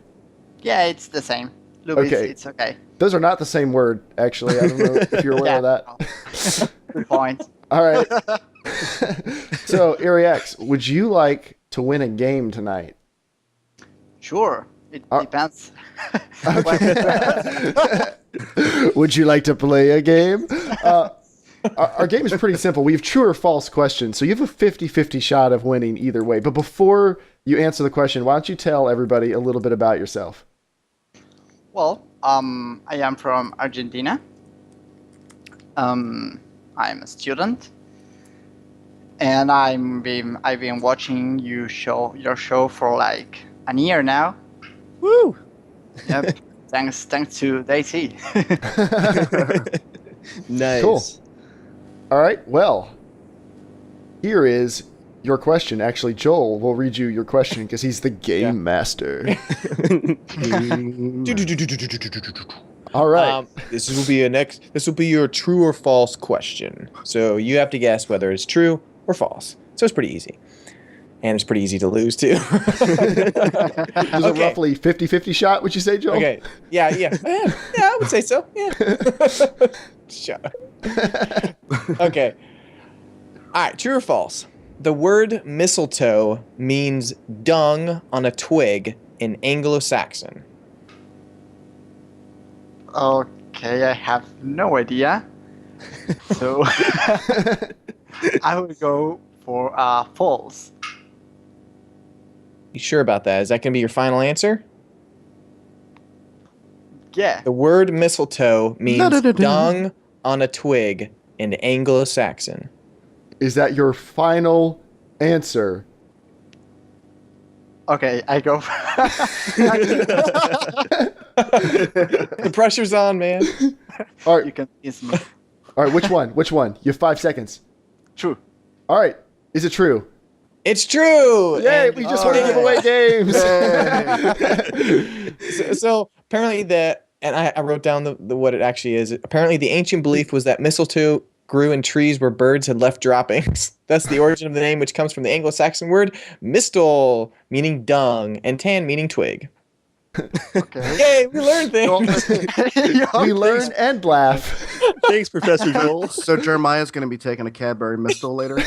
F: Yeah, it's the same. Lubis,
A: Okay.
F: it's okay.
A: Those are not the same word, actually. I don't know if you're aware of that.
F: Good point.
A: All right. So, ErieX, would you like to win a game tonight?
F: Sure. It
A: Uh,
F: depends.
A: Would you like to play a game? Our game is pretty simple. We have true or false questions, so you have a 50-50 shot of winning either way. But before you answer the question, why don't you tell everybody a little bit about yourself?
F: Well, I am from Argentina. I'm a student, and I've been watching your show for like a year now.
B: Woo!
F: Yep. thanks to DayZ.
B: Nice.
A: Cool. All right, well, here is your question. Actually, Joel will read you your question because he's the game master. All right.
C: This will be your true or false question. So you have to guess whether it's true or false. So it's pretty easy. And it's pretty easy to lose too.
A: There's a
C: okay.
A: roughly 50-50 shot, would you say, Joel?
C: Okay. Yeah. Yeah, I would say so. Yeah. Shut up. Okay. All right, true or false? The word mistletoe means dung on a twig in Anglo-Saxon.
F: Okay, I have no idea. So I would go for false.
C: You sure about that? Is that going to be your final answer?
F: Yeah.
C: The word mistletoe means
D: Da-da-da-da.
C: dung on a twig in Anglo-Saxon.
A: Is that your final answer?
F: Okay, I go.
C: The pressure's on, man.
A: All right,
F: You can kiss me.
A: all right. Which one? Which one? You have 5 seconds.
F: True.
A: All right. Is it true?
C: It's true.
A: Yay!
C: And-
A: We just want to give away games.
C: so apparently I wrote down the what it actually is. Apparently the ancient belief was that mistletoe grew in trees where birds had left droppings. That's the origin of the name, which comes from the Anglo-Saxon word mistle, meaning dung, and tan, meaning twig.
F: Okay.
C: Yay, we learned things.
A: We learn and laugh.
B: Thanks, Professor Joel.
D: So Jeremiah's going to be taking a Cadbury Mistle later.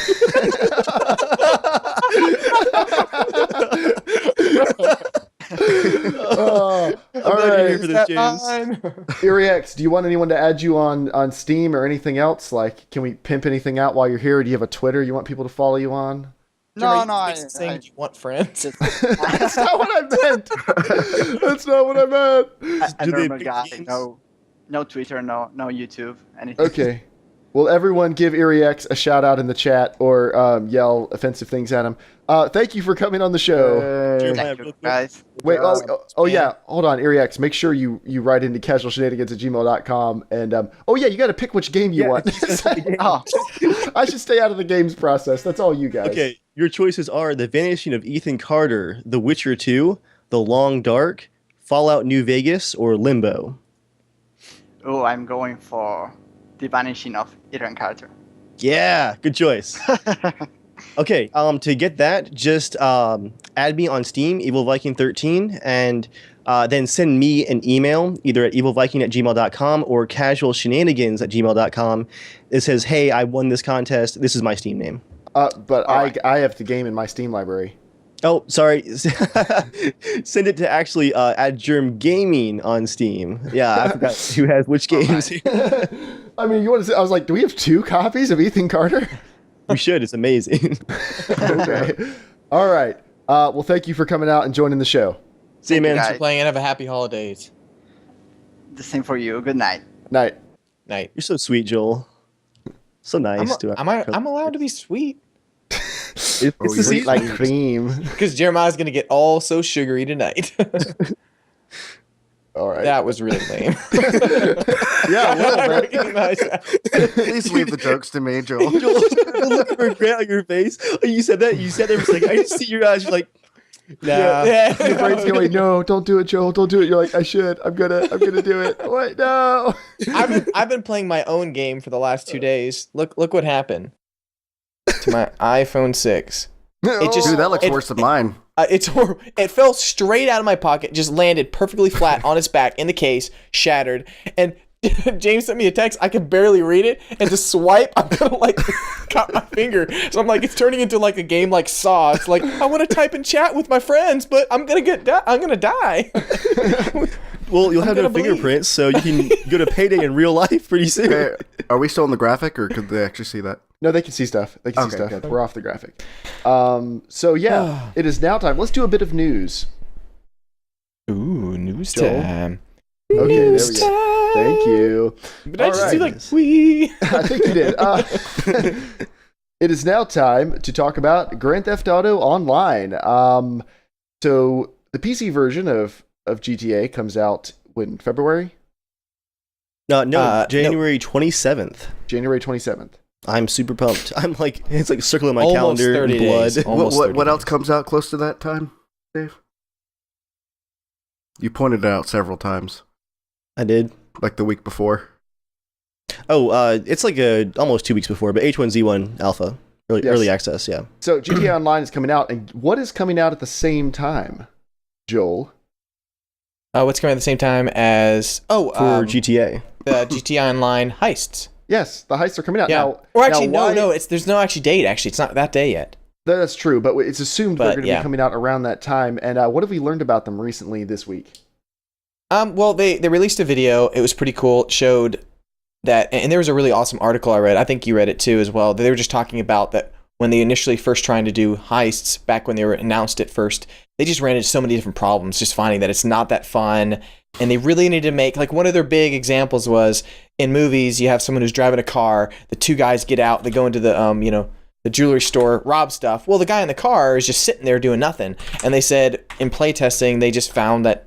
A: Oh, all
B: glad you're here
A: right.
B: for this, James.
A: ErieX, do you want anyone to add you on Steam or anything else? Like, can we pimp anything out while you're here? Do you have a Twitter you want people to follow you on?
F: No, I
C: saying you want friends.
A: That's not what I meant. That's not what I meant.
F: a
B: Do they
F: normal
B: pick
F: guy.
B: games?
F: No Twitter, no YouTube, anything.
A: Okay. Well, everyone give ErieX a shout out in the chat or yell offensive things at him. Thank you for coming on the show.
B: Jeremiah,
F: Thank
B: real
F: you,
B: quick.
F: guys.
A: Wait, oh yeah, hold on, ErieX. Make sure you write into casualshenanigans@gmail.com and oh yeah, you got to pick which game you want.
F: Oh,
A: I should stay out of the games process. That's all you guys.
B: Okay, your choices are The Vanishing of Ethan Carter, The Witcher 2, The Long Dark, Fallout New Vegas, or Limbo.
F: oh, I'm going for The Vanishing of Ethan Carter.
B: Yeah, good choice. Okay, to get that, just add me on Steam, EvilViking13, and then send me an email, either at evilviking@gmail.com or casualshenanigans@gmail.com. It says, hey, I won this contest. This is my Steam name.
A: But
F: Alright.
A: I have the game in my Steam library.
B: Oh, sorry. Send it to actually at JERMgaming on Steam. Yeah, I forgot who has which games.
A: I mean, you want to say? I was like, do we have 2 copies of Ethan Carter?
B: We should. It's amazing.
A: Okay. All right. Well, thank you for coming out and joining the show.
B: See you, man.
F: guys.
C: Playing and have a happy holidays.
F: The same for you. Good night.
A: Night.
C: Night.
B: You're so sweet, Joel. So nice.
C: I'm allowed to be sweet.
B: It's the
A: Sweet
B: season.
A: like cream.
C: Because Jeremiah's going to get all so sugary tonight.
A: All right.
C: That was really lame.
A: Yeah, a little
C: I
A: bit.
C: recognize that.
D: Please leave the jokes to me, Joel.
B: Joel, the look of regret on your face. Oh, you said that. You said that. It was like, I just see your eyes. You're like, nah.
C: Yeah.
A: Your brain's going, no, don't do it, Joel. Don't do it. You're like, I should. I'm gonna do it. Wait, no.
C: I've been playing my own game for the last 2 days. Look what happened to my iPhone 6. It just
D: Dude, that looks worse than mine.
C: It's horrible. It fell straight out of my pocket, just landed perfectly flat on its back in the case, shattered. And James sent me a text. I could barely read it, and to swipe, I'm gonna like cut my finger. So I'm like, it's turning into like a game like Saw. It's like I want to type and chat with my friends, but I'm gonna die.
B: Well, you'll have no
C: gonna bleed.
B: fingerprints, so you can go to Payday in real life pretty soon.
D: Okay, are we still in the graphic, or could they actually see that?
A: No, they can see stuff. They can see
D: Okay,
A: stuff.
D: good.
A: We're off the graphic. So yeah, it is now time. Let's do a bit of news.
C: Ooh, news
A: Joel?
C: time.
A: Okay, there we
C: News
A: go.
C: time.
A: Thank you.
C: Did I just do
A: Alright.
C: like we?
A: I think you did. It is now time to talk about Grand Theft Auto Online. So the PC version of GTA comes out when February,
B: No, January 27th.
A: January 27th.
B: I'm super pumped. I'm like, it's like circling my
C: Almost
B: calendar
C: 30
B: in blood.
C: days. Almost 30
D: What else
C: days.
D: comes out close to that time, Dave? You pointed it out several times,
B: I did.
D: like the week before.
B: Oh, it's like almost 2 weeks before, but H1Z1 alpha,
A: Yes.
B: early access, yeah.
A: So GTA Online is coming out, and what is coming out at the same time, Joel?
C: What's coming at the same time as
B: For GTA.
C: the GTA Online heists?
A: Yes, the heists are coming out
C: Yeah.
A: now.
C: Or actually,
A: now why-
C: no. There's no actually date. Actually, it's not that day yet.
A: That's true, but it's assumed they're
C: But,
A: going to
C: yeah.
A: be coming out around that time. And what have we learned about them recently this week?
C: Well, they released a video. It was pretty cool. It showed that, and there was a really awesome article I read. I think you read it too as well. They were just talking about that when they initially first trying to do heists, back when they were announced at first, they just ran into so many different problems, just finding that it's not that fun. And they really needed to make, like, one of their big examples was in movies, you have someone who's driving a car, the two guys get out, they go into the, the jewelry store, rob stuff. Well, the guy in the car is just sitting there doing nothing. And they said in playtesting, they just found that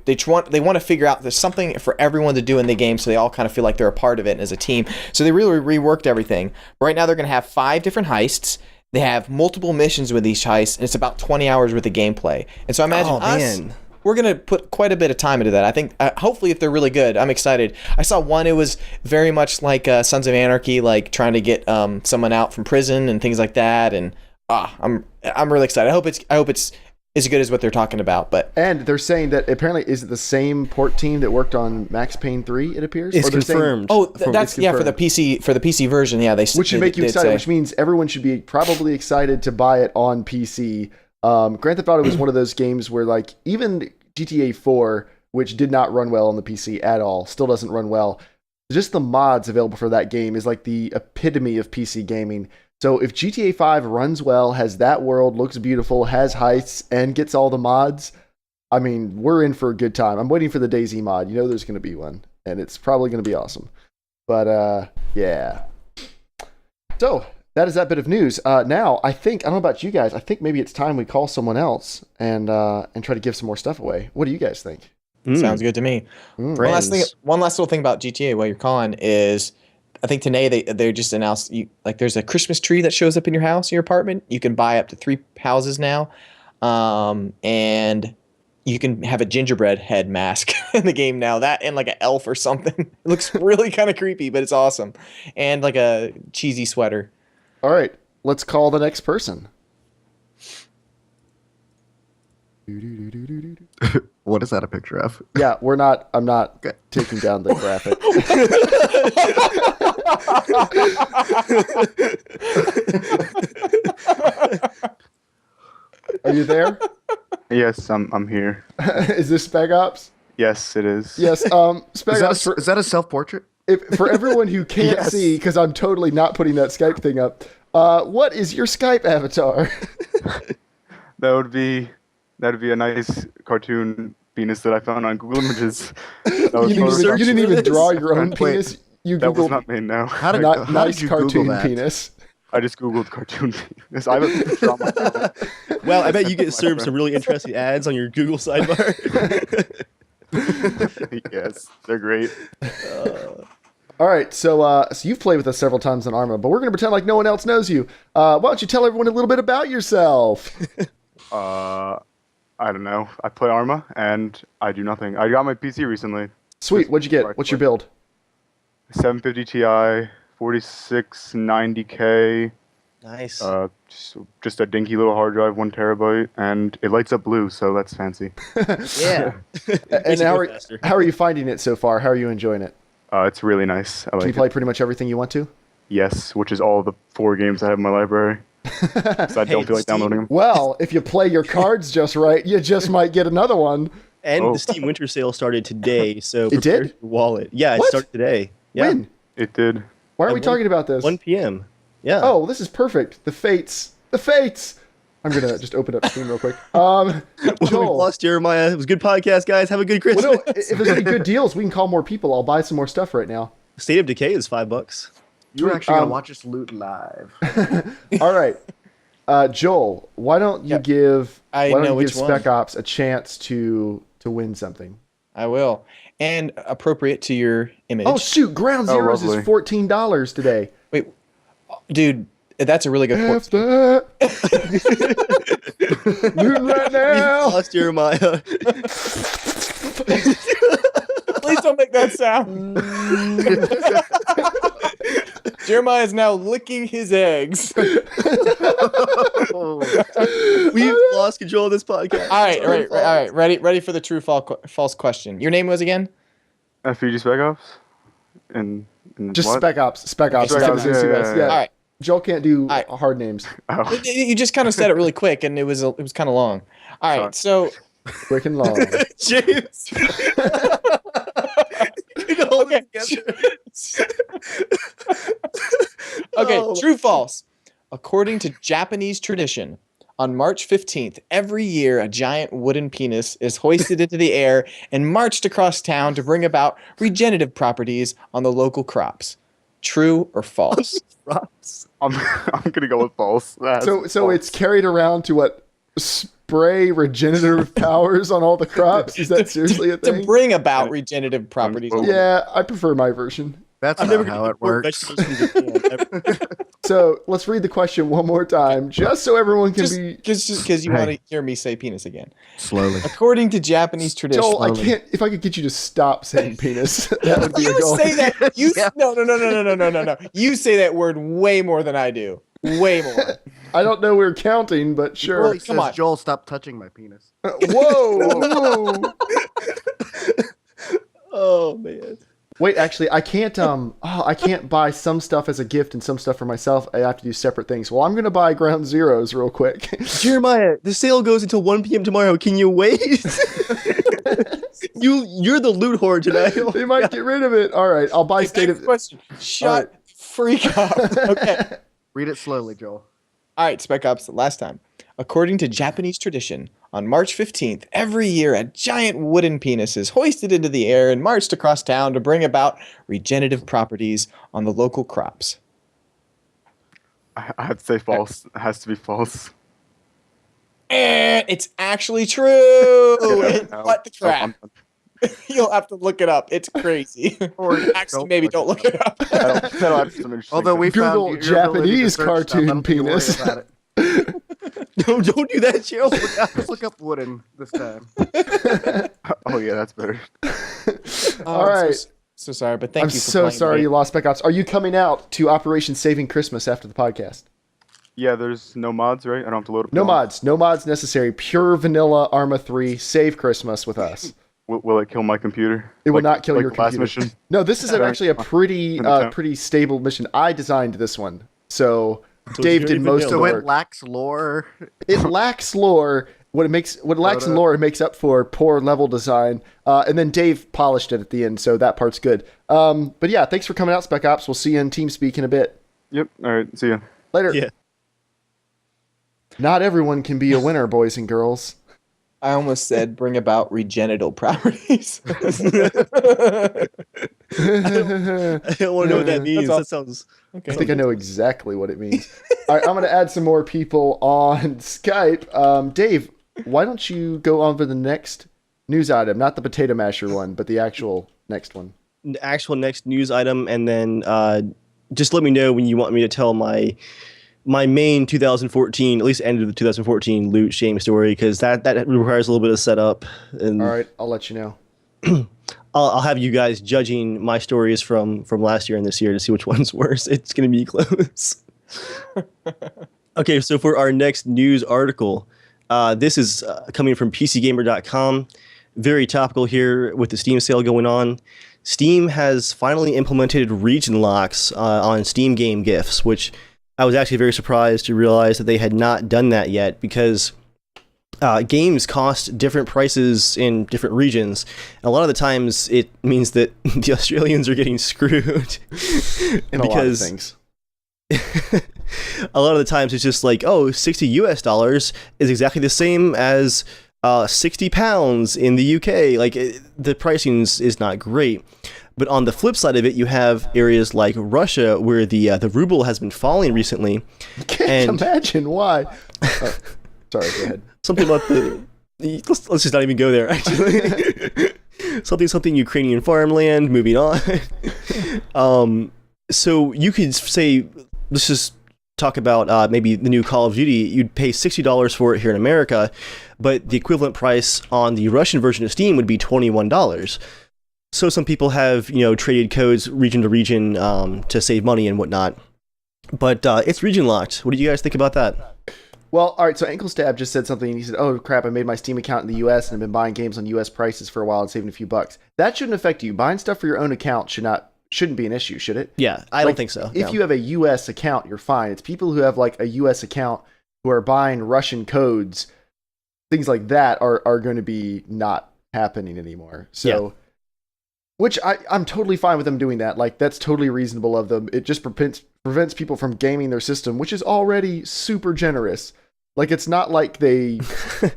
C: they want to figure out there's something for everyone to do in the game, so they all kind of feel like they're a part of it as a team. So they really reworked everything. Right now they're going to have 5 different heists. They have multiple missions with each heist, and it's about 20 hours worth of gameplay. And so I imagine we're going to put quite a bit of time into that. I think, hopefully, if they're really good, I'm excited. I saw one, it was very much like Sons of Anarchy, like trying to get someone out from prison and things like that. And I'm really excited. I hope it's as good as what they're talking about.
A: And they're saying that apparently is it the same port team that worked on Max Payne 3, it appears?
B: It's
A: Or they're saying-
B: confirmed.
C: That's for the PC version. Yeah,
A: which should make you excited, which means everyone should be probably excited to buy it on PC. Grand Theft Auto is one of those games where, like, even GTA 4, which did not run well on the PC at all, still doesn't run well. Just the mods available for that game is like the epitome of PC gaming. So if GTA 5 runs well, has that world, looks beautiful, has heists, and gets all the mods, I mean, we're in for a good time. I'm waiting for the DayZ mod. You know there's going to be one, and it's probably going to be awesome. But, yeah. So, that is that bit of news. Now, I don't know about you guys, I think maybe it's time we call someone else and try to give some more stuff away. What do you guys think?
C: Sounds good to me. One last little thing about GTA while you're calling is, I think today they just announced there's a Christmas tree that shows up in your house, your apartment. You can buy up to 3 houses now, and you can have a gingerbread head mask in the game now. That and like an elf or something. It looks really kind of creepy, but it's awesome. And like a cheesy sweater.
A: All right, let's call the next person.
D: What is that a picture of?
A: Yeah, I'm not taking down the graphic. Are you there?
G: Yes, I'm here.
A: Is this Spec Ops?
G: Yes, it is.
A: Yes, Spec Ops.
D: Is that a self-portrait?
A: For everyone who can't
D: Yes.
A: see, because I'm totally not putting that Skype thing up, what is your Skype avatar?
G: That'd be a nice cartoon penis that I found on Google Images. That was
A: You
G: photographed.
A: didn't even
B: this?
A: draw your own
D: Wait,
A: penis. You
G: That was
A: Googled
G: not me. No,
D: How did
A: nice
D: you Google
A: cartoon
D: that?
A: penis.
G: I just Googled cartoon penis. I have a picture on my phone.
B: Well, I bet you get served some really interesting ads on your Google sidebar.
G: Yes, they're great.
A: All right, so you've played with us several times on ARMA, but we're going to pretend like no one else knows you. Why don't you tell everyone a little bit about yourself?
G: I don't know. I play ARMA and I do nothing. I got my PC recently.
A: Sweet, what'd you get? What's your build?
G: 750 Ti, 4690K.
B: Nice.
G: Just a dinky little hard drive, 1 terabyte, and it lights up blue, so that's fancy.
B: Yeah.
A: And how are you finding it so far? How are you enjoying it?
G: It's really nice. I
A: Can
G: like
A: you play
G: it.
A: pretty much everything you want to?
G: Yes, which is all the 4 games I have in my library. So I don't feel like
B: Steam-
G: downloading them.
A: Well, if you play your cards just right, you just might get another one.
B: And
G: Oh.
B: the Steam Winter Sale started today, so
A: It
B: prepare
A: did?
B: your wallet. Yeah, it
A: What?
B: started today. Yeah.
A: When?
G: It did.
A: Why are
B: At
A: we
B: 1
A: talking about this?
B: 1 p.m. Yeah.
A: Oh, this is perfect. The fates. The fates. I'm gonna just open up Steam real quick.
B: Well, we
A: Joel.
B: lost Jeremiah. It was a good podcast, guys. Have a good Christmas.
A: Well, no, if there's any good deals, we can call more people. I'll buy some more stuff right now.
B: State of Decay is $5.
D: You're actually gonna watch us loot live.
A: All right, Joel. Why don't you
C: Yep.
A: give?
C: I
A: why don't
C: know
A: you
C: which
A: give
C: one.
A: Spec Ops a chance to win something?
C: I will. And appropriate to your image.
A: Oh shoot! Ground
G: Oh,
A: Zeroes is
G: lovely.
A: $14 today.
C: Wait, dude, that's a really good point.
A: F that. Looting right
B: We
A: now.
B: lost Jeremiah.
C: Please don't make that sound. Jeremiah is now licking his eggs.
B: We've lost control of this podcast.
C: All right. Ready for the true false question. Your name was again?
G: FPG Spec Ops? And
A: Just
G: what?
A: Spec Ops. Spec Ops.
G: Spec Ops,
A: Instead of
G: yeah,
A: CBS.
G: yeah,
C: All right.
A: Joel can't do
C: right.
A: hard names.
G: Oh.
C: You just kind of said it really quick, and it was kind of long. All right, so
A: Quick and long.
B: James.
C: okay, okay,
B: Oh.
C: true false. According to Japanese tradition, on March 15th, every year a giant wooden penis is hoisted into the air and marched across town to bring about regenerative properties on the local crops. True or false?
B: Props.
G: I'm gonna go with false. That's
A: So
G: false.
A: it's carried around to what? Spray regenerative powers on all the crops? Is that seriously a
C: To
A: thing?
C: bring about regenerative properties. on the-
A: Yeah, I prefer my version.
D: That's
B: I've
D: not
B: never
D: how it
B: import
D: works.
B: vegetables from Japan, ever.
A: So let's read the question one more time, just so everyone can be.
C: Just because you want to hear me say penis again.
D: Slowly.
C: According to Japanese tradition,
A: Joel, I can't. If I could get you to stop saying penis, that would be a
C: you
A: goal.
C: say that you no. You say that word way more than I do. Way more.
A: I don't know we're counting, but sure.
C: Well,
D: He
C: come
D: says,
C: on.
D: Joel, stop touching my penis.
A: Whoa!
B: Oh man.
A: Wait, actually, I can't. I can't buy some stuff as a gift and some stuff for myself. I have to do separate things. Well, I'm gonna buy Ground Zeroes real quick.
B: Jeremiah, the sale goes until 1 p.m. tomorrow. Can you wait? You're the loot whore tonight.
A: They might get rid of it. All right, I'll buy State
C: Next
A: of.
C: question. Shut freak up. Okay.
D: Read it slowly, Joel.
C: All right, Spec Ops, last time. According to Japanese tradition, on March 15th, every year a giant wooden penis is hoisted into the air and marched across town to bring about regenerative properties on the local crops.
G: I have to say false. It has to be false.
C: It's actually true.
G: No.
C: What the
G: So I'm-
C: crap? You'll have to look it up. It's crazy.
D: Or
C: Actually, maybe don't look it up.
G: I have some interesting
D: Although we
A: Google
D: found your ability to
A: Japanese
D: search stuff, I
A: cartoon
D: don't think you worry
A: penis.
D: about it.
B: No, don't do that, Cheryl.
D: Just look up wooden this time.
G: Oh yeah, that's better.
A: All
C: I'm
A: right.
C: So sorry, but thank
A: I'm
C: you for
A: so
C: playing
A: sorry
C: the
A: you
C: game.
A: lost Spec Ops. Are you coming out to Operation Saving Christmas after the podcast?
G: Yeah, there's no mods, right? I don't have to load up.
A: No
G: the
A: mods. No mods necessary. Pure vanilla ARMA 3. Save Christmas with us.
G: Will it kill my computer?
A: It will
G: Like-
A: not kill
G: like
A: your
G: the last
A: computer.
G: mission.
A: No, this is actually a pretty
G: Okay.
A: pretty stable mission. I designed this one. So Dave
B: very
A: did most of the
B: vanilla.
D: So
A: work.
D: it lacks lore.
A: It lacks lore. What it lacks in lore, it makes up for poor level design. And then Dave polished it at the end, so that part's good. But yeah, thanks for coming out, Spec Ops. We'll see you in TeamSpeak in a bit.
G: Yep. All right. See ya.
A: Later.
B: Yeah.
A: Not everyone can be a winner, boys and girls.
C: I almost said bring about regenerative properties.
B: I don't want to know what that means.
C: all.
B: That sounds.
A: I think I know exactly what it means. All right, I'm going to add some more people on Skype. Dave, why don't you go on for the next news item? Not the potato masher one, but the actual next one.
B: The actual next news item, and then just let me know when you want me to tell my main 2014, at least end of the 2014 loot shame story, because that requires a little bit of setup. And
A: All right, I'll let you know.
B: I'll have you guys judging my stories from last year and this year to see which one's worse. It's going to be close. Okay, so for our next news article, this is coming from PCGamer.com. Very topical here with the Steam sale going on. Steam has finally implemented region locks on Steam game gifts, which I was actually very surprised to realize that they had not done that yet, because games cost different prices in different regions. And a lot of the times it means that the Australians are getting screwed.
A: In a lot of things.
B: A lot of the times it's just like, oh, $60 US is exactly the same as £60 in the UK. Like, the pricing is not great. But on the flip side of it, you have areas like Russia where the ruble has been falling recently.
A: Can't imagine why. Sorry, go ahead.
B: Something about let's just not even go there, actually. something Ukrainian farmland, moving on. So you could say, let's just talk about maybe the new Call of Duty. You'd pay $60 for it here in America, but the equivalent price on the Russian version of Steam would be $21. So some people have, traded codes region to region to save money and whatnot. But it's region locked. What do you guys think about that?
A: Well, all right, so Ankle Stab just said something, and he said, oh, crap, I made my Steam account in the U.S. and have been buying games on U.S. prices for a while and saving a few bucks. That shouldn't affect you. Buying stuff for your own account shouldn't be an issue, should it?
B: Yeah, I don't think so.
A: If you have a U.S. account, you're fine. It's people who have, like, a U.S. account who are buying Russian codes, things like that are going to be not happening anymore. So... Yeah. Which I'm totally fine with them doing that. Like, that's totally reasonable of them. It just prevents people from gaming their system, which is already super generous. Like, it's not like they,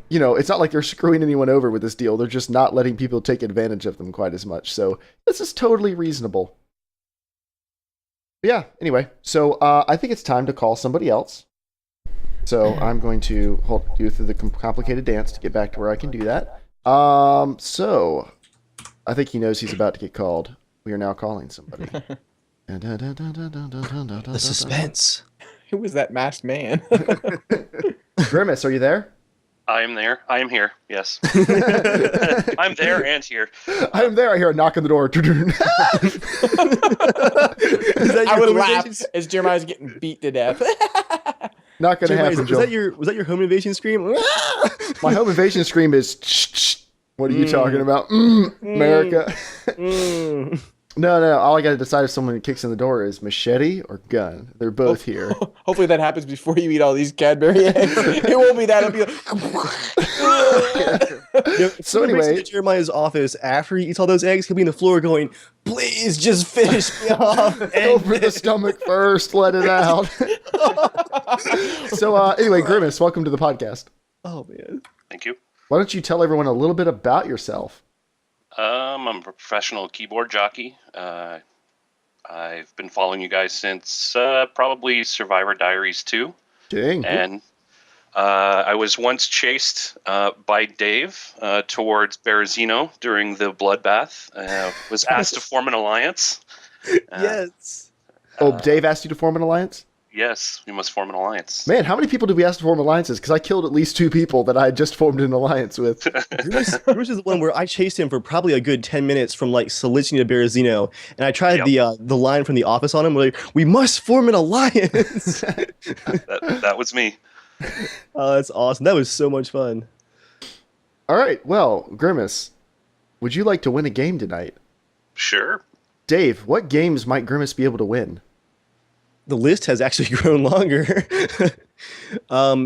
A: it's not like they're screwing anyone over with this deal. They're just not letting people take advantage of them quite as much. So this is totally reasonable. But yeah, anyway. So I think it's time to call somebody else. So I'm going to do through the complicated dance to get back to where I can do that. So... I think he knows he's about to get called. We are now calling somebody.
B: The suspense.
C: Who was that masked man?
A: Grimace, are you there?
H: I am there. I am here. Yes. I'm there and here.
A: I am there. I hear a knock on the door.
C: I would laugh as Jeremiah's getting beat to death.
A: Not going to happen, Joe.
B: Was that your home invasion scream?
A: My home invasion scream is... What are you talking about? America. No. All I got to decide if someone kicks in the door is machete or gun. They're both here.
C: Hopefully that happens before you eat all these Cadbury eggs. It won't be that. It'll be like...
B: So anyway, Jeremiah's office after he eats all those eggs, he'll be on the floor going, "Please just finish me off."
A: Go for the stomach first. Let it out. So anyway, Grimace, welcome to the podcast.
B: Oh man.
H: Thank you.
A: Why don't you tell everyone a little bit about yourself?
H: I'm a professional keyboard jockey. I've been following you guys since probably Survivor Diaries 2.
A: Dang.
H: And I was once chased by Dave towards Berezino during the bloodbath. Was asked to form an alliance.
B: Yes.
A: Dave asked you to form an alliance?
H: Yes, we must form an alliance.
A: Man, how many people did we ask to form alliances? Because I killed at least 2 people that I had just formed an alliance with.
B: Bruce is the one where I chased him for probably a good 10 minutes from like Salici to Berezino, and I tried the line from The Office on him. We're like, we must form an alliance.
H: that was me.
B: Oh, that's awesome. That was so much fun.
A: All right, well, Grimace, would you like to win a game tonight?
H: Sure.
A: Dave, what games might Grimace be able to win?
B: The list has actually grown longer.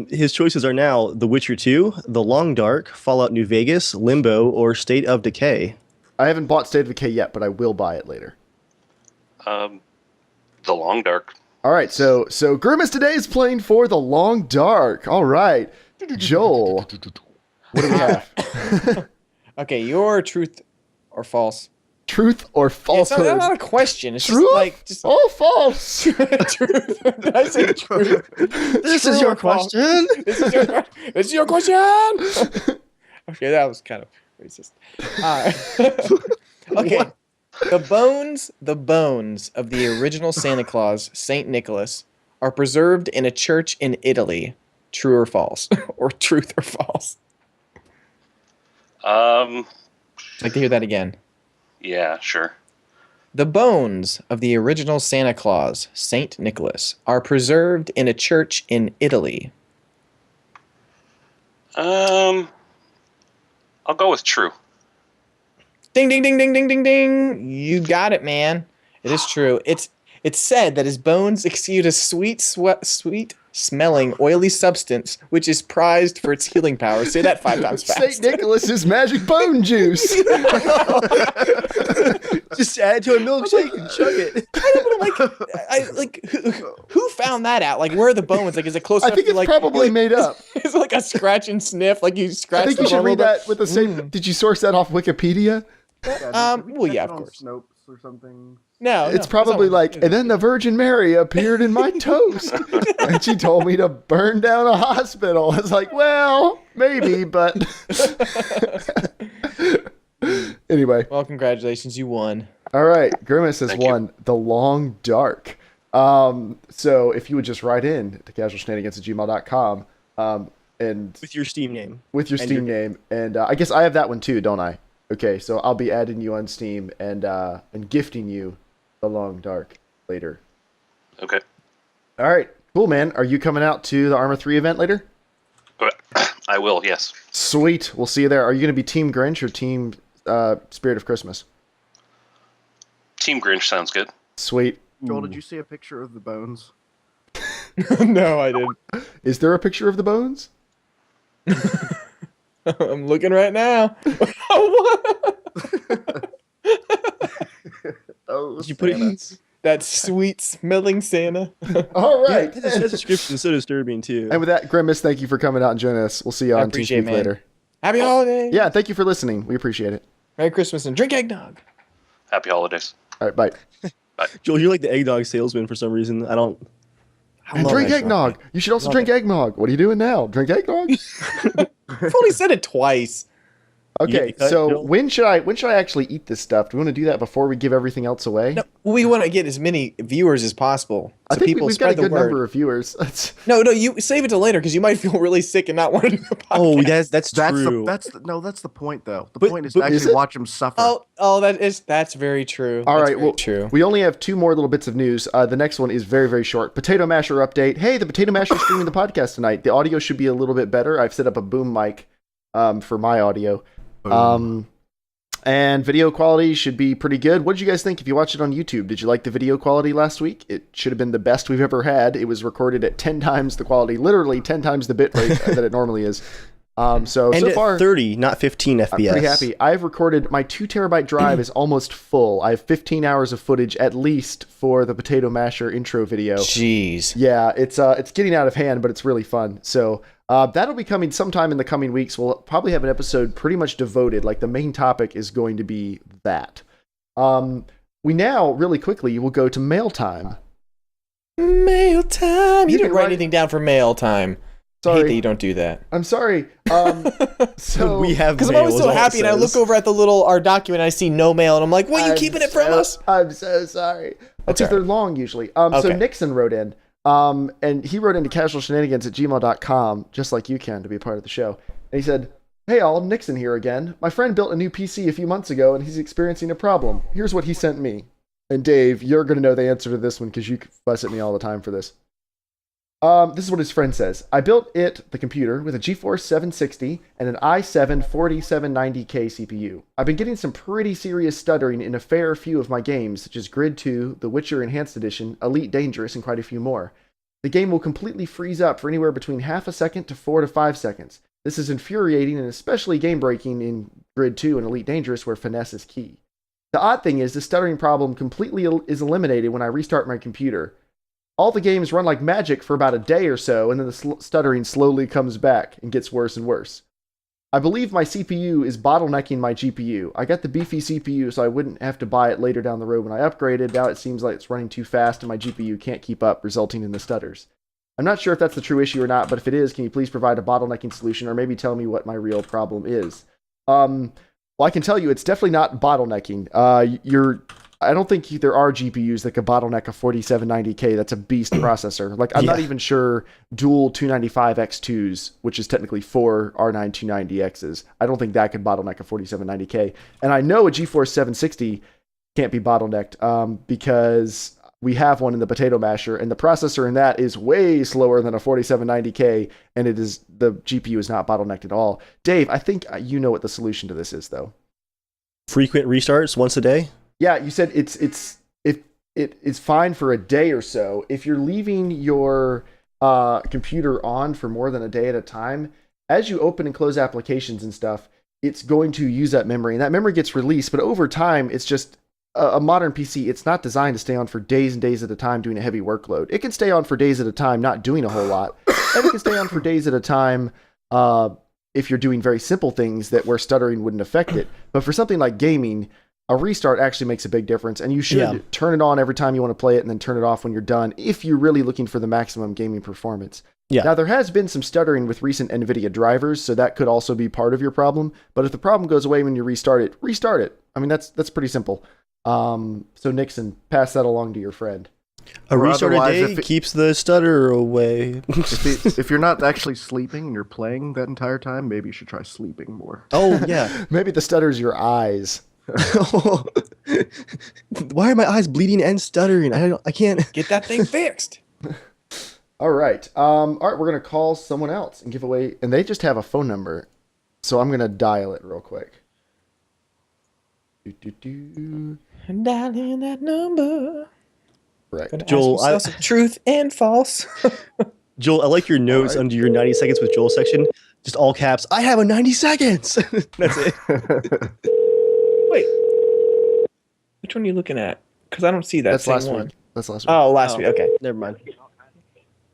B: His choices are now The Witcher 2, The Long Dark, Fallout New Vegas, Limbo, or State of Decay.
A: I haven't bought State of Decay yet, but I will buy it later.
H: The Long Dark.
A: All right, so Grimace today is playing for The Long Dark. All right, Joel, what do we have?
C: Okay, your truth or false?
A: Truth or falsehood?
C: It's not a question. It's
A: truth
C: just
A: or false?
C: Truth. Did I say truth?
B: This is your question.
C: This is your question. Okay, that was kind of racist. Okay.
B: What?
C: The bones of the original Santa Claus, Saint Nicholas, are preserved in a church in Italy. True or false? Or truth or false? I'd like to hear that again.
H: Yeah, sure.
C: The bones of the original Santa Claus, Saint Nicholas, are preserved in a church in Italy.
H: I'll go with true.
C: Ding, ding, ding, ding, ding, ding, ding. You got it, man. It is true. It's said that his bones exude a sweet smelling, oily substance, which is prized for its healing power. Say that 5 times fast.
A: St. Nicholas's magic bone juice.
B: Just add to a milkshake and chug it.
C: Who found that out? Like, where are the bones? Like, is it close
A: I
C: enough
A: think
C: to
A: it's probably made up.
C: It's like a scratch and sniff. Like you scratch.
A: I think you should read that with the same. Did you source that off Wikipedia?
C: Well, yeah, of course.
D: Snopes or something.
C: No,
A: It's probably like, and then the Virgin Mary appeared in my toast, and she told me to burn down a hospital. I was like, well, maybe, but anyway.
C: Well, congratulations, you won.
A: All right, Grimace has
H: Thank you.
A: won the Long Dark. So if you would just write in to casualshenanigans@gmail.com, and
B: With your Steam name.
A: with your
B: And
A: Steam name, and I guess I have that one too, don't I? Okay, so I'll be adding you on Steam and gifting you the Long Dark later.
H: Okay.
A: All right, cool, man. Are you coming out to the Armor 3 event later?
H: I will, yes.
A: Sweet, we'll see you there. Are you going to be Team Grinch or Team Spirit of Christmas?
H: Team Grinch sounds good.
A: Sweet.
D: Joel, did you see a picture of the bones?
C: No, I didn't.
A: Is there a picture of the bones?
C: I'm looking right now.
D: Oh,
B: Did you put it in?
C: That sweet smelling Santa.
A: All
B: Yeah,
A: right.
B: that description is so disturbing too.
A: And with that, Grimace, thank you for coming out and joining us. We'll see you on Team
C: appreciate it,
A: Speak
C: man.
A: later.
C: Happy holidays.
A: Yeah, thank you for listening. We appreciate it.
C: Merry Christmas and drink eggnog.
H: Happy holidays.
A: All right, bye.
B: Joel, you're like the eggnog salesman for some reason. I don't.
A: And drink eggnog. You should also drink eggnog. What are you doing now? Drink eggnog?
C: I've only said it twice.
A: Okay,
B: You cut,
A: so
B: Joel?
A: when should I actually eat this stuff? Do we want to do that before we give everything else away?
C: No, we want to get as many viewers as possible.
A: I
C: So
A: think
C: people
A: we've got a
C: spread the
A: good
C: word.
A: number of viewers. That's-
C: No, you save it till later because you might feel really sick and not want to do a podcast.
B: Oh, that's
D: That's
B: true.
D: that's the point though. The
B: But-
D: point is
B: but-
D: to
A: Is
D: actually
A: it?
D: watch them suffer.
C: That's very true.
A: All
C: That's
A: right,
C: very
A: well,
C: true.
A: we only have 2 more little bits of news. The next one is very, very short. Potato Masher update. Hey, the Potato Masher is streaming the podcast tonight. The audio should be a little bit better. I've set up a boom mic for my audio. And video quality should be pretty good. What did you guys think if you watched it on YouTube? Did you like the video quality last week? It should have been the best we've ever had. It was recorded at 10 times the quality, literally 10 times the bit rate that it normally is. So
B: and at
A: far
B: 30, not 15 FPS.
A: I'm pretty happy. I've recorded, my 2 terabyte drive is almost full. I have 15 hours of footage at least for the Potato Masher intro video.
C: Jeez.
A: Yeah, it's getting out of hand, but it's really fun. So that'll be coming sometime in the coming weeks. We'll probably have an episode pretty much devoted. Like the main topic is going to be that. We now really quickly will go to mail time.
C: Mail time. You
A: You
C: didn't
A: can
C: write
A: write-
C: anything down for mail time. I hate that
A: Sorry,
C: you don't do that.
A: I'm sorry. So
B: We have
C: Because I'm
B: mail,
C: always
B: is
C: so
B: all it
C: happy and I look
B: says.
C: over at our document and I see no mail and I'm like, what, you
A: I'm
C: keeping it from
A: so-
C: us?
A: I'm so sorry.
C: That's
A: Because
C: all
A: they're
C: right.
A: long usually. So
C: Okay.
A: Nixon wrote in, and he wrote into casualshenanigans@gmail.com, just like you can, to be a part of the show. And he said, "Hey all, Nixon here again. My friend built a new PC a few months ago and he's experiencing a problem. Here's what he sent me." And Dave, you're going to know the answer to this one because you fuss at me all the time for this. This is what his friend says. "I built the computer, with a GeForce 760 and an i7 4790K CPU. I've been getting some pretty serious stuttering in a fair few of my games, such as Grid 2, The Witcher Enhanced Edition, Elite Dangerous, and quite a few more. The game will completely freeze up for anywhere between half a second to 4 to 5 seconds. This is infuriating and especially game-breaking in Grid 2 and Elite Dangerous, where finesse is key. The odd thing is, the stuttering problem completely is eliminated when I restart my computer. All the games run like magic for about a day or so, and then the stuttering slowly comes back and gets worse and worse. I believe my CPU is bottlenecking my GPU. I got the beefy CPU so I wouldn't have to buy it later down the road when I upgraded. Now it seems like it's running too fast and my GPU can't keep up, resulting in the stutters. I'm not sure if that's the true issue or not, but if it is, can you please provide a bottlenecking solution or maybe tell me what my real problem is?" Well, I can tell you it's definitely not bottlenecking. I don't think there are GPUs that could bottleneck a 4790K. That's a beast processor. Like, I'm not even sure dual 295X2s, which is technically 4 R9 290Xs. I don't think that could bottleneck a 4790K. And I know a GeForce 760 can't be bottlenecked because we have one in the Potato Masher, and the processor in that is way slower than a 4790K, and the GPU is not bottlenecked at all. Dave, I think you know what the solution to this is, though.
B: frequent restarts once a day.
A: Yeah, you said it's fine for a day or so. If you're leaving your computer on for more than a day at a time, as you open and close applications and stuff, it's going to use that memory, and that memory gets released. But over time, it's just a modern PC. It's not designed to stay on for days and days at a time doing a heavy workload. It can stay on for days at a time, not doing a whole lot, and it can stay on for days at a time if you're doing very simple things that where stuttering wouldn't affect it. But for something like gaming, a restart actually makes a big difference, and you should turn it on every time you want to play it and then turn it off when you're done if you're really looking for the maximum gaming performance.
B: Yeah.
A: Now, there has been some stuttering with recent NVIDIA drivers, so that could also be part of your problem. But if the problem goes away when you restart it, restart it. I mean, that's pretty simple. So Nixon, pass that along to your friend.
B: A restart a
D: otherwise,
B: day keeps the stutter away.
D: If you're not actually sleeping and you're playing that entire time, maybe you should try sleeping more.
B: Oh, yeah.
A: Maybe the stutter's your eyes.
B: Why are my eyes bleeding and stuttering? I can't.
C: Get that thing fixed.
A: All right. We're going to call someone else and give away, and they just have a phone number. So I'm going to dial it real quick.
C: And dial in that number.
A: Right.
C: Gonna
B: Joel,
C: ask yourself some truth and false.
B: Joel, I like your notes under your 90 seconds with Joel section. Just all caps. I have a 90 seconds. That's it.
C: Wait. Which one are you looking at? Because I don't see that
A: That's
C: same
A: last
C: one.
A: week. That's last week.
C: Oh, last week. Okay.
B: Never mind.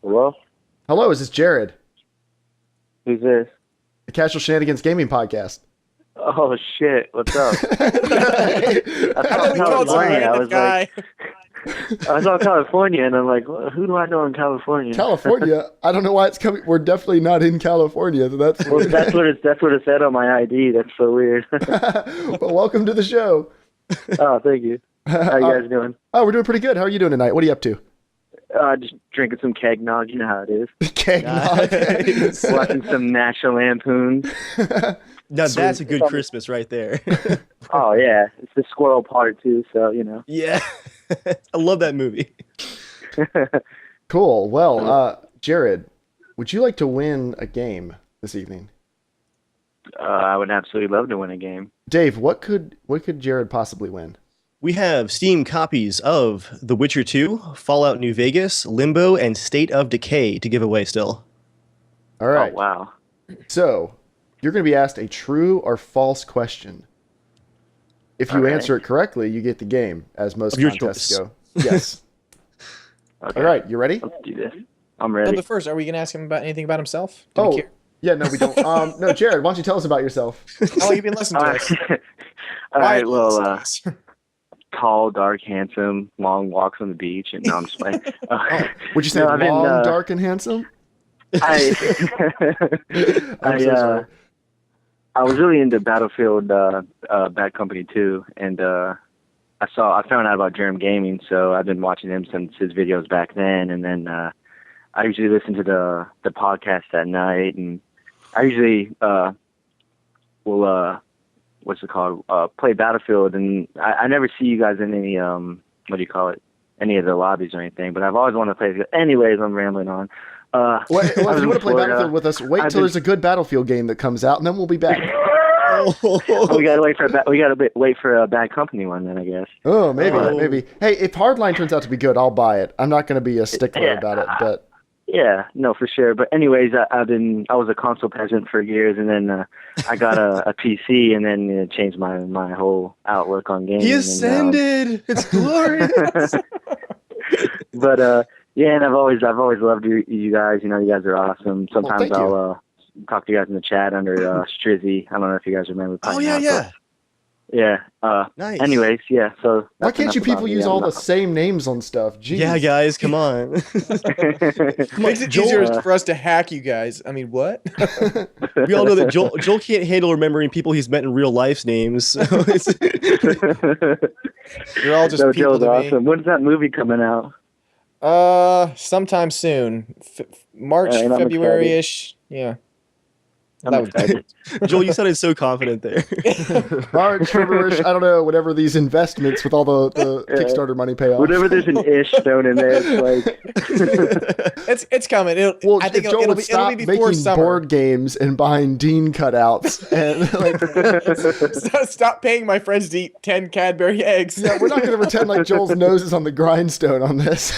I: Hello?
A: Hello, is this Jared?
I: Who's this?
A: The Casual Shenanigans Gaming Podcast.
I: Oh shit! What's up?
C: I thought we called some random guy.
I: I saw California, and I'm like, who do I know in California?
A: California? I don't know why it's coming. We're definitely not in California. That's
I: Well, that's what it said on my ID. That's so weird.
A: Well, welcome to the show.
I: Oh, thank you. How you guys doing?
A: Oh, we're doing pretty good. How are you doing tonight? What are you up to?
I: Just drinking some kegnog. You know how it is.
A: Kegnog.
I: Watching some National Lampoons.
B: Now that's a good Christmas right there.
I: Oh yeah, it's the squirrel part too. So you know.
B: Yeah, I love that movie.
A: Cool. Well, Jared, would you like to win a game this evening?
I: I would absolutely love to win a game.
A: Dave, what could Jared possibly win?
B: We have Steam copies of The Witcher 2, Fallout New Vegas, Limbo, and State of Decay to give away still.
A: All right.
I: Oh wow.
A: So, you're going to be asked a true or false question. If you answer it correctly, you get the game, as most
B: Of your
A: contests
B: choice.
A: go. Yes.
I: Okay.
A: All right, you ready?
I: Let's do this. I'm
C: Oh,
I: ready.
C: but first, are we going to ask him about anything about himself? Do we
A: Oh,
C: care?
A: yeah, no, we don't. No, Jared, why don't you tell us about yourself?
C: How long have you been listening to us?
I: All right.
C: Why
I: Well,
C: listen to us?
I: tall, dark, handsome, long walks on the beach, and no, I'm just playing.
A: Would you say
I: No, I've been,
A: long, dark, and handsome?
I: I
A: I'm so sorry.
I: I was really into Battlefield Bad Company 2, and I found out about JERMgaming, so I've been watching him since his videos back then, and then I usually listen to the podcast at night, and I usually will what's it called, play Battlefield, and I never see you guys in any any of the lobbies or anything, but I've always wanted to play. Anyways, I'm rambling on.
A: Well, if you want to play
I: Florida.
A: Battlefield with us, wait till there's a good Battlefield game that comes out, and then we'll be back.
I: We gotta wait for a Bad Company one then, I guess.
A: Oh, maybe. Hey, if Hardline turns out to be good, I'll buy it. I'm not going to be a stickler about it, but
I: Yeah, no, for sure. But anyways, I was a console peasant for years, and then I got a PC, and then it changed my whole outlook on gaming.
B: He ascended. It's glorious.
I: But yeah, and I've always loved you guys. You know, you guys are awesome. Sometimes
A: thank you.
I: I'll talk to you guys in the chat under Strizzy. I don't know if you guys remember.
B: Oh yeah.
I: Nice. Anyways, yeah. So
A: why
I: that's
A: can't you
I: enough
A: people
I: about
A: use
I: me.
A: all the same names on stuff? Jeez.
B: Yeah, guys, come on.
C: Makes it easier for us to hack you guys. I mean, what?
B: We all know that Joel can't handle remembering people he's met in real life's names. So
C: You're all just
I: So
C: people
I: Joe's
C: to
I: awesome. When's that movie coming out?
C: me. Sometime soon. March,
I: And I'm
C: February-ish. Yeah.
I: I'm
C: That was
I: excited.
B: Joel, you sounded so confident there.
A: March, February, I don't know, whenever these investments with all the Kickstarter money pay off.
I: Whenever there's an ish thrown in there, it's like
C: It's coming.
A: Well,
C: I think
A: if Joel
C: it'll
A: would
C: be
A: stop
C: before
A: making
C: summer.
A: board games and buying Dean cutouts, and
C: Stop paying my friends to eat 10 Cadbury eggs.
A: yeah, we're not going to pretend like Joel's nose is on the grindstone on this.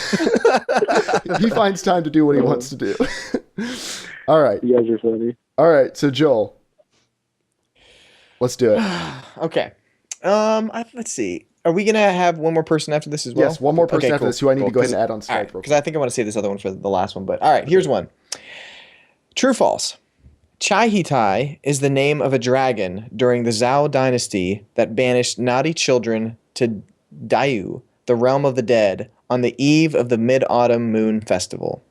A: He finds time to do what he wants to do. All right,
I: you guys are funny.
A: all right. So Joel, let's do it.
C: Okay. Let's see. Are we gonna have one more person after this as well?
A: Yes, one more person
C: Okay,
A: after
C: cool,
A: this who I need
C: cool,
A: to go ahead
C: 'cause-
A: and add on
C: all
A: Skype.
C: right,
A: real quick.
C: because I think I want to save this other one for the last one. But all right, here's one. True, false. Chai is the name of a dragon during the Zhao dynasty that banished naughty children to Dayu, the realm of the dead, on the eve of the Mid-Autumn Moon Festival.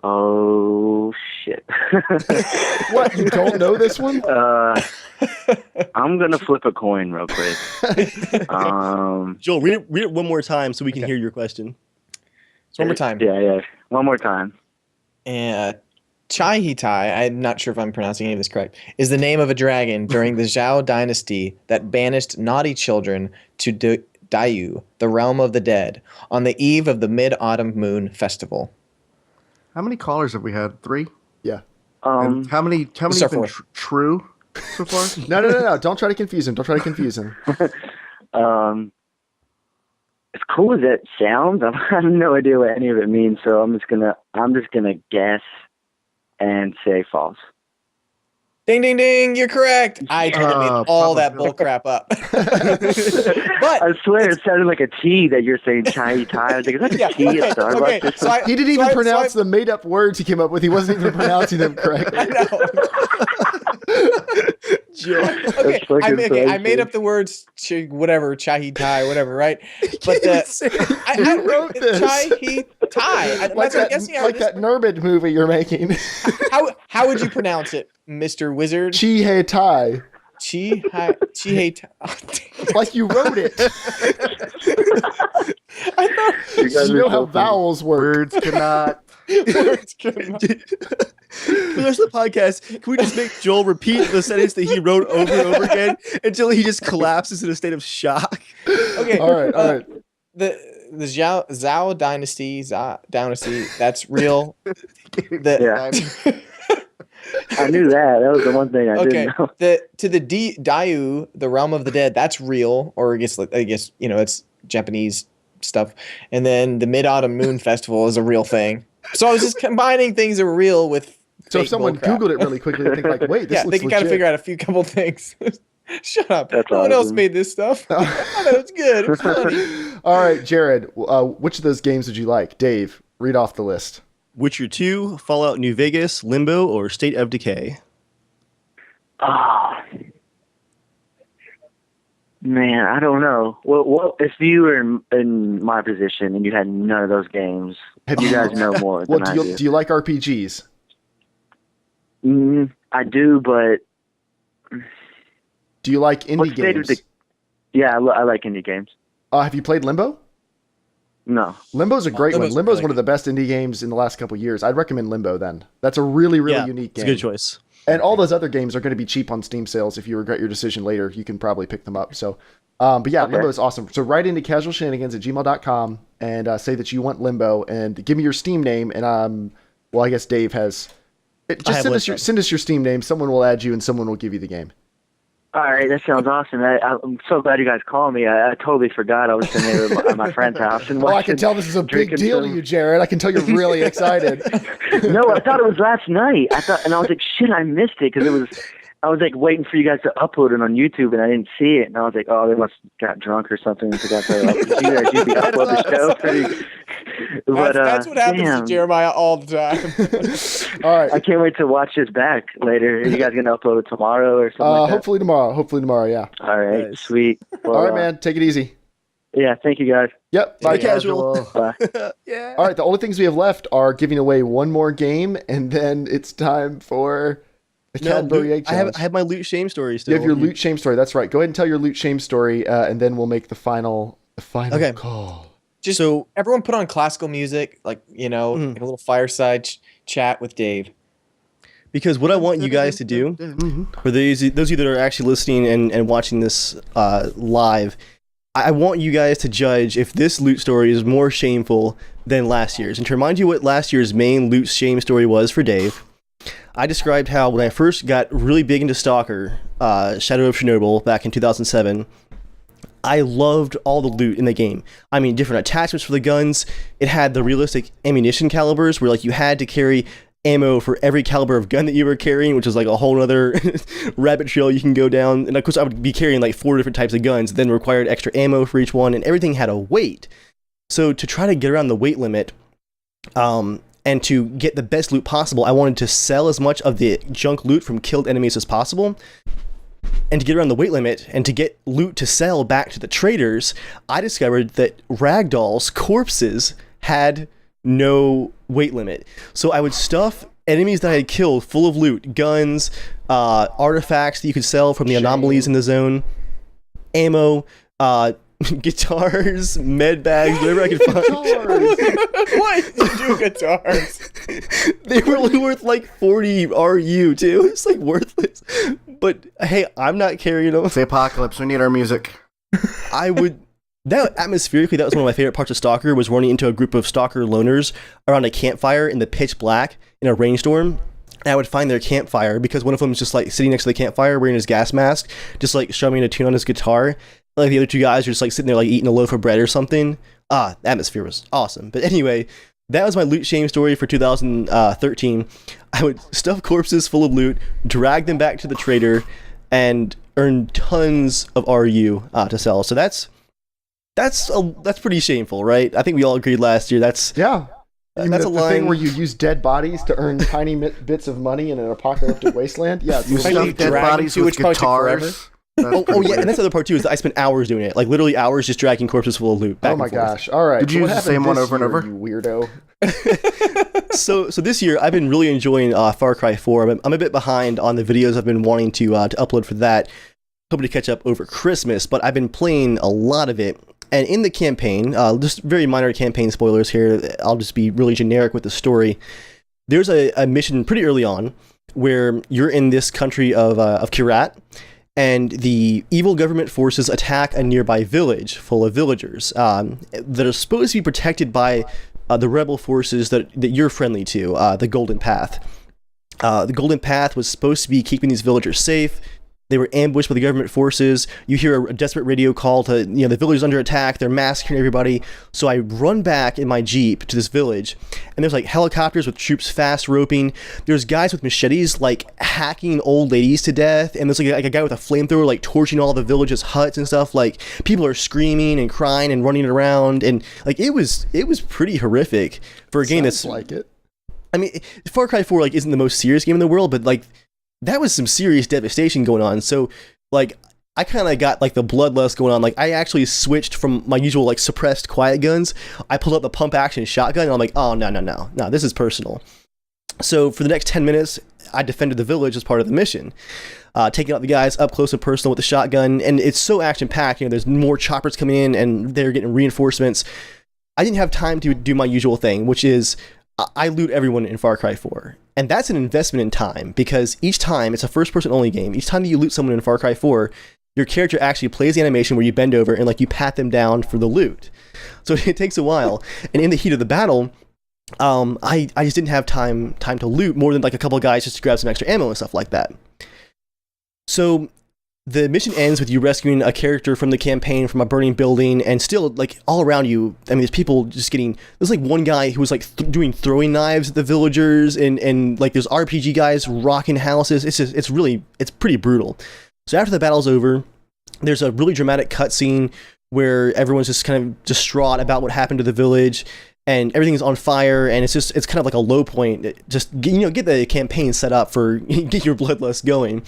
I: Oh shit.
A: What? You don't know this one?
I: I'm gonna flip a coin real quick.
B: Joel, read it one more time so we can hear your question.
C: So one more time.
I: Yeah. One more time.
C: Chai, I'm not sure if I'm pronouncing any of this correct, is the name of a dragon during the Zhao dynasty that banished naughty children to Dayu, the realm of the dead, on the eve of the Mid-Autumn Moon Festival.
D: How many callers have we had? 3?
A: Yeah.
D: And how many
C: our
D: have been
C: fourth.
D: true so far?
A: No. Don't try to confuse him.
I: As cool as that sounds, I have no idea what any of it means, so I'm just gonna guess and say false.
C: Ding, ding, ding, you're correct. I totally made all that bull crap up. But
I: I swear it sounded like a T that you're saying Chai Thai. I was like, is that a T at Starbucks?
C: okay.
I: or something?
A: He didn't even pronounce the made-up words he came up with. He wasn't even pronouncing them correctly.
C: I know. Okay, I made up the words Chai Thai, whatever, right? But I
A: wrote this.
C: Chai Thai.
A: Like that Nurbid movie you're making.
C: How would you pronounce it, Mr. Wizard?
A: Chi Hei Tai.
C: Chi Tai.
A: Like you wrote it.
C: I thought
A: You know how vowels work.
D: Words cannot.
C: words couldn't.
B: For the rest of the podcast, can we just make Joel repeat the sentence that he wrote over and over again until he just collapses in a state of shock?
C: Okay.
A: All right.
C: The Zhao dynasty, that's real.
I: Yeah. I knew that. That was the one thing I didn't know.
C: To the Dayu, the realm of the dead, that's real, or I guess it's Japanese stuff. And then the Mid-Autumn Moon Festival is a real thing. So I was just combining things that were real with.
A: So if someone Googled it really quickly, they think like, wait, this looks
C: they can kind of
A: legit.
C: figure out a couple things. Shut up.
I: That's
C: no one else
I: awesome.
C: made this stuff. I thought it was good. It was funny.
A: All right, Jared, which of those games did you like? Dave, read off the list.
B: Witcher 2, Fallout New Vegas, Limbo, or State of Decay?
I: Oh, man, I don't know. Well, if you were in my position and you had none of those games, you guys know more
A: Well,
I: than I do.
A: do you like RPGs?
I: I do, but
A: Do you like indie
I: What state
A: games?
I: of yeah, I like indie games.
A: Have you played Limbo?
I: No.
A: Limbo's a great one.
C: Limbo's
A: Limbo's
C: really
A: one of the best indie games in the last couple of years. I'd recommend Limbo then. That's a really, really unique
B: It's
A: game.
B: a good choice.
A: And all those other games are going to be cheap on Steam sales. If you regret your decision later, you can probably pick them up. So, but yeah,
I: Okay.
A: Limbo is awesome. So write into casualshenanigans@gmail.com and say that you want Limbo and give me your Steam name. And well, I guess Dave has. Just send us your Steam name. Someone will add you and someone will give you the game.
I: All right, that sounds awesome. I'm so glad you guys called me. I totally forgot I was sitting there at my friend's house. And
A: Oh, I can tell this is a big
I: drinking
A: deal to
I: some-
A: you, Jared. I can tell you're really excited.
I: No, I thought it was last night. And I was like, shit, I missed it because I was like waiting for you guys to upload it on YouTube and I didn't see it. And I was like, oh, they must have got drunk or something and forgot to you guys usually upload the show pretty. But,
C: That's what happens
I: damn.
C: to Jeremiah all the time.
A: All right.
I: I can't wait to watch this back later. Are you guys gonna upload it tomorrow or something like that?
A: Hopefully tomorrow. Yeah.
I: All right,
B: Nice.
I: sweet. Well,
A: All right, man. Take it easy.
I: Yeah, thank you guys.
A: Yep. Bye,
B: Bye, casual.
I: Bye.
B: Yeah.
A: All right. The only things we have left are giving away one more game, and then it's time for the Cadbury Egg
B: I
A: Challenge.
B: have my loot shame story still.
A: You have your loot shame story. That's right. Go ahead and tell your loot shame story, and then we'll make the final
B: Okay.
A: call.
C: Just
B: So-
C: everyone put on classical music, like like a little fireside chat with Dave.
B: Because what I want you guys to do, for those of you that are actually listening and watching this live, I want you guys to judge if this loot story is more shameful than last year's. And to remind you what last year's main loot shame story was for Dave, I described how when I first got really big into Stalker, Shadow of Chernobyl, back in 2007, I loved all the loot in the game. I mean, different attachments for the guns. It had the realistic ammunition calibers where like you had to carry ammo for every caliber of gun that you were carrying, which is like a whole other rabbit trail you can go down. And of course I would be carrying like 4 different types of guns, then required extra ammo for each one, and everything had a weight. So to try to get around the weight limit, and to get the best loot possible, I wanted to sell as much of the junk loot from killed enemies as possible. And to get around the weight limit and to get loot to sell back to the traders, I discovered that ragdolls, corpses, had no weight limit. So I would stuff enemies that I had killed full of loot, guns, artifacts that you could sell from the anomalies in the zone, ammo, guitars, med bags, whatever I could find.
C: Why did you do guitars?
B: They were only worth like 40 RU too. It's like worthless. But hey, I'm not carrying them.
D: It's the apocalypse. We need our music.
B: I would. That atmospherically, that was one of my favorite parts of Stalker, was running into a group of Stalker loners around a campfire in the pitch black in a rainstorm. And I would find their campfire because one of them was just like sitting next to the campfire wearing his gas mask, just like strumming a tune on his guitar. Like the other 2 guys were just like sitting there like eating a loaf of bread or something. The atmosphere was awesome. But anyway, that was my loot shame story for 2013. I would stuff corpses full of loot, drag them back to the trader, and earn tons of RU to sell. So that's pretty shameful, right? I think we all agreed last year. That's
A: Yeah.
B: that's a
A: the
B: line
A: thing where you use dead bodies to earn tiny bits of money in an apocalyptic wasteland. Yeah, it's
D: You
A: really-
C: Finally
D: stuff dead
C: dragging
D: bodies
C: to,
D: with
C: which probably took forever.
D: guitars.
B: Oh yeah, and that's the other part too, is that I spent hours doing it. Like literally hours just dragging corpses full of loot back
A: Oh my
B: and forth.
A: gosh! All right.
D: Did you
A: what
D: use the
A: happened
D: same one
A: this
D: over and
A: year,
D: over?
A: You weirdo.
B: So this year I've been really enjoying Far Cry 4. I'm a bit behind on the videos I've been wanting to upload for that. Hoping to catch up over Christmas, but I've been playing a lot of it. And in the campaign, just very minor campaign spoilers here. I'll just be really generic with the story. There's a mission pretty early on where you're in this country of Kyrat, and the evil government forces attack a nearby village full of villagers that are supposed to be protected by the rebel forces that you're friendly to, the Golden Path. The Golden Path was supposed to be keeping these villagers safe. They were ambushed by the government forces. You hear a desperate radio call to, the village is under attack. They're massacring everybody. So I run back in my Jeep to this village, and there's like helicopters with troops fast roping. There's guys with machetes like hacking old ladies to death, and there's like a guy with a flamethrower like torching all the village's huts and stuff. Like people are screaming and crying and running around, and like it was pretty horrific for a game that's
A: like it.
B: I mean, Far Cry 4 like isn't the most serious game in the world, but like that was some serious devastation going on. So like I kind of got like the bloodlust going on. Like I actually switched from my usual like suppressed quiet guns. I pulled out the pump action shotgun, and I'm like, oh no, this is personal. So for the next 10 minutes, I defended the village as part of the mission, taking out the guys up close and personal with the shotgun. And it's so action packed. There's more choppers coming in, and they're getting reinforcements. I didn't have time to do my usual thing, which is I loot everyone in Far Cry 4. And that's an investment in time, because each time, it's a first-person only game, each time that you loot someone in Far Cry 4, your character actually plays the animation where you bend over and like you pat them down for the loot. So it takes a while. And in the heat of the battle, I just didn't have time to loot more than like a couple of guys just to grab some extra ammo and stuff like that. So the mission ends with you rescuing a character from the campaign from a burning building, and still like all around you, I mean, there's people just there's like one guy who was like doing throwing knives at the villagers, and like there's RPG guys rocking houses. It's pretty brutal. So after the battle's over, there's a really dramatic cutscene where everyone's just kind of distraught about what happened to the village, and everything's on fire, and it's kind of like a low point. Just get the campaign set up for get your bloodlust going.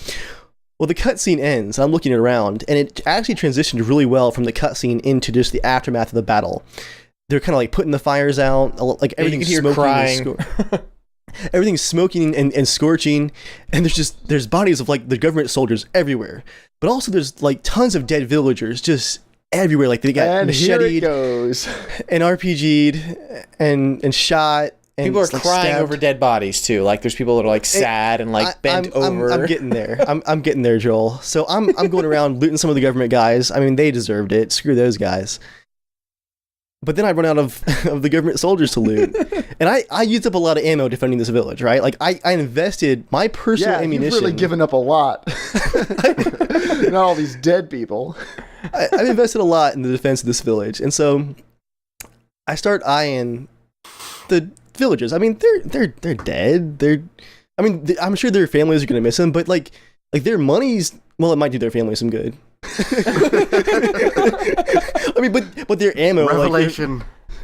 B: Well, the cutscene ends, and I'm looking around, and it actually transitioned really well from the cutscene into just the aftermath of the battle. They're kind of like putting the fires out, like everything's
C: you can hear
B: smoking.
C: crying.
B: Everything's smoking and scorching, and there's bodies of like the government soldiers everywhere. But also there's like tons of dead villagers just everywhere. Like they got
A: And here it
B: macheted
A: goes.
B: and RPG'd and shot And
C: People are
B: it's, like,
C: crying
B: stabbed.
C: over dead bodies too. Like there's people that are like sad and like bent over.
B: I'm getting there. I'm getting there, Joel. So I'm going around looting some of the government guys. I mean, they deserved it. Screw those guys. But then I run out of the government soldiers to loot, and I used up a lot of ammo defending this village. Right, like I invested my personal ammunition.
A: You've really given up a lot. Not all these dead people.
B: I've invested a lot in the defense of this village, and so I start eyeing the villagers. I mean, they're dead. I'm sure their families are gonna miss them, but like their money's, well, it might do their family some good. I mean, but their ammo,
D: Revelation.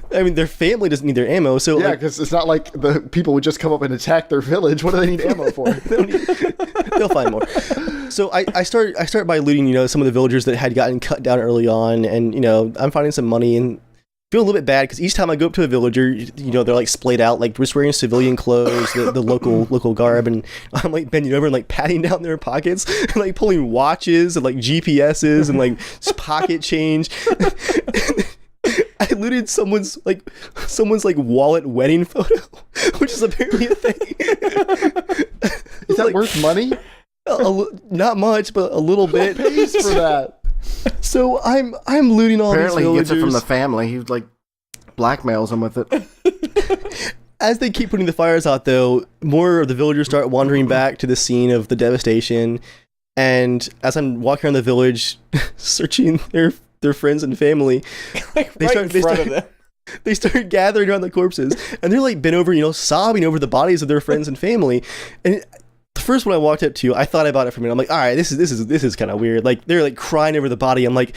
B: Their family doesn't need their ammo, so
A: Yeah, because it's not like the people would just come up and attack their village. What do they need ammo for?
B: they'll find more. So I start by looting, some of the villagers that had gotten cut down early on, and I'm finding some money and feel a little bit bad because each time I go up to a villager, they're like splayed out, like just wearing civilian clothes, the local garb, and I'm like bending over and like patting down their pockets and like pulling watches and like GPSs and like pocket change. I looted someone's wallet wedding photo, which is apparently a thing.
A: Is that worth money?
B: Not much, but a little bit.
A: Who pays for that?
B: So I'm looting all
D: Apparently
B: these
D: he
B: villagers.
D: gets it from the family. He like blackmails them with it.
B: As they keep putting the fires out, though, more of the villagers start wandering back to the scene of the devastation. And as I'm walking around the village, searching their friends and family, they start gathering around the corpses, and they're like bent over, sobbing over the bodies of their friends and family. And the first one I walked up to, I thought about it for a minute. I'm like, all right, this is kind of weird. Like they're like crying over the body. I'm like,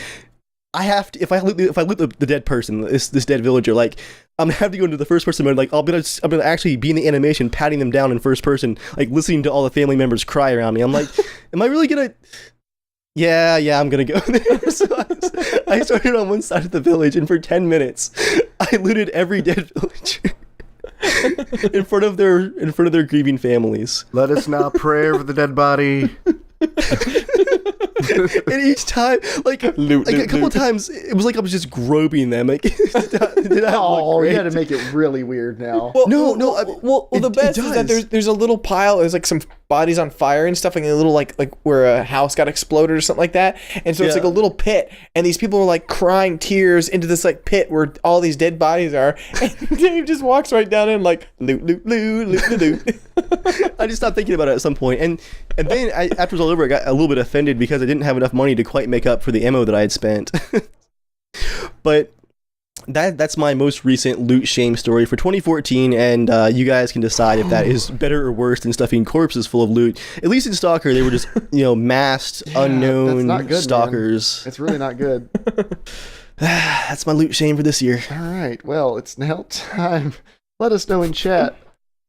B: I have to, if I loot the dead person, this dead villager, like I'm gonna have to go into the first person mode. Like I'm gonna actually be in the animation, patting them down in first person, like listening to all the family members cry around me. I'm like, am I really gonna? Yeah, I'm gonna go there. So I started on one side of the village, and for 10 minutes, I looted every dead villager in front of their grieving families.
D: Let us now pray over the dead body.
B: And each time, like a couple times, it was like I was just groping them. Like, did I
A: Oh,
B: look
A: you
B: great?
A: had to make it really weird now.
C: The best is that there's a little pile. There's like some bodies on fire and stuff, like a little like where a house got exploded or something like that. And so it's like a little pit, and these people are like crying tears into this like pit where all these dead bodies are. And Dave just walks right down in like loot, loot, loot, loot, loot, loot.
B: I just stopped thinking about it at some point, and then after it was all over, I got a little bit offended because I didn't have enough money to quite make up for the ammo that I had spent. But that's my most recent loot shame story for 2014, and you guys can decide if that is better or worse than stuffing corpses full of loot. At least in Stalker, they were just masked, unknown
A: that's not good,
B: stalkers.
A: It's really not good.
B: That's my loot shame for this year.
A: All right, well, it's now time. Let us know in chat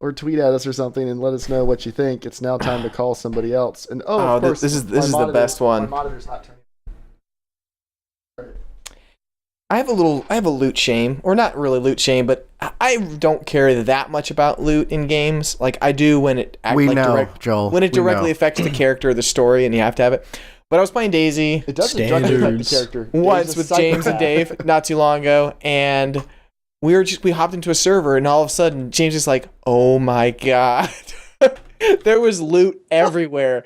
A: or tweet at us or something and let us know what you think. It's now time to call somebody else. And of course,
C: this is the best one.
A: My monitor's not turning.
C: I have a loot shame, or not really loot shame, but I don't care that much about loot in games. Like I do when it
D: Joel.
C: When it directly affects the character or the story, and you have to have it. But I was playing DayZ.
A: It doesn't directly affect the character.
C: Once with James and Dave not too long ago, and we hopped into a server, and all of a sudden James is like, "Oh my god." There was loot everywhere.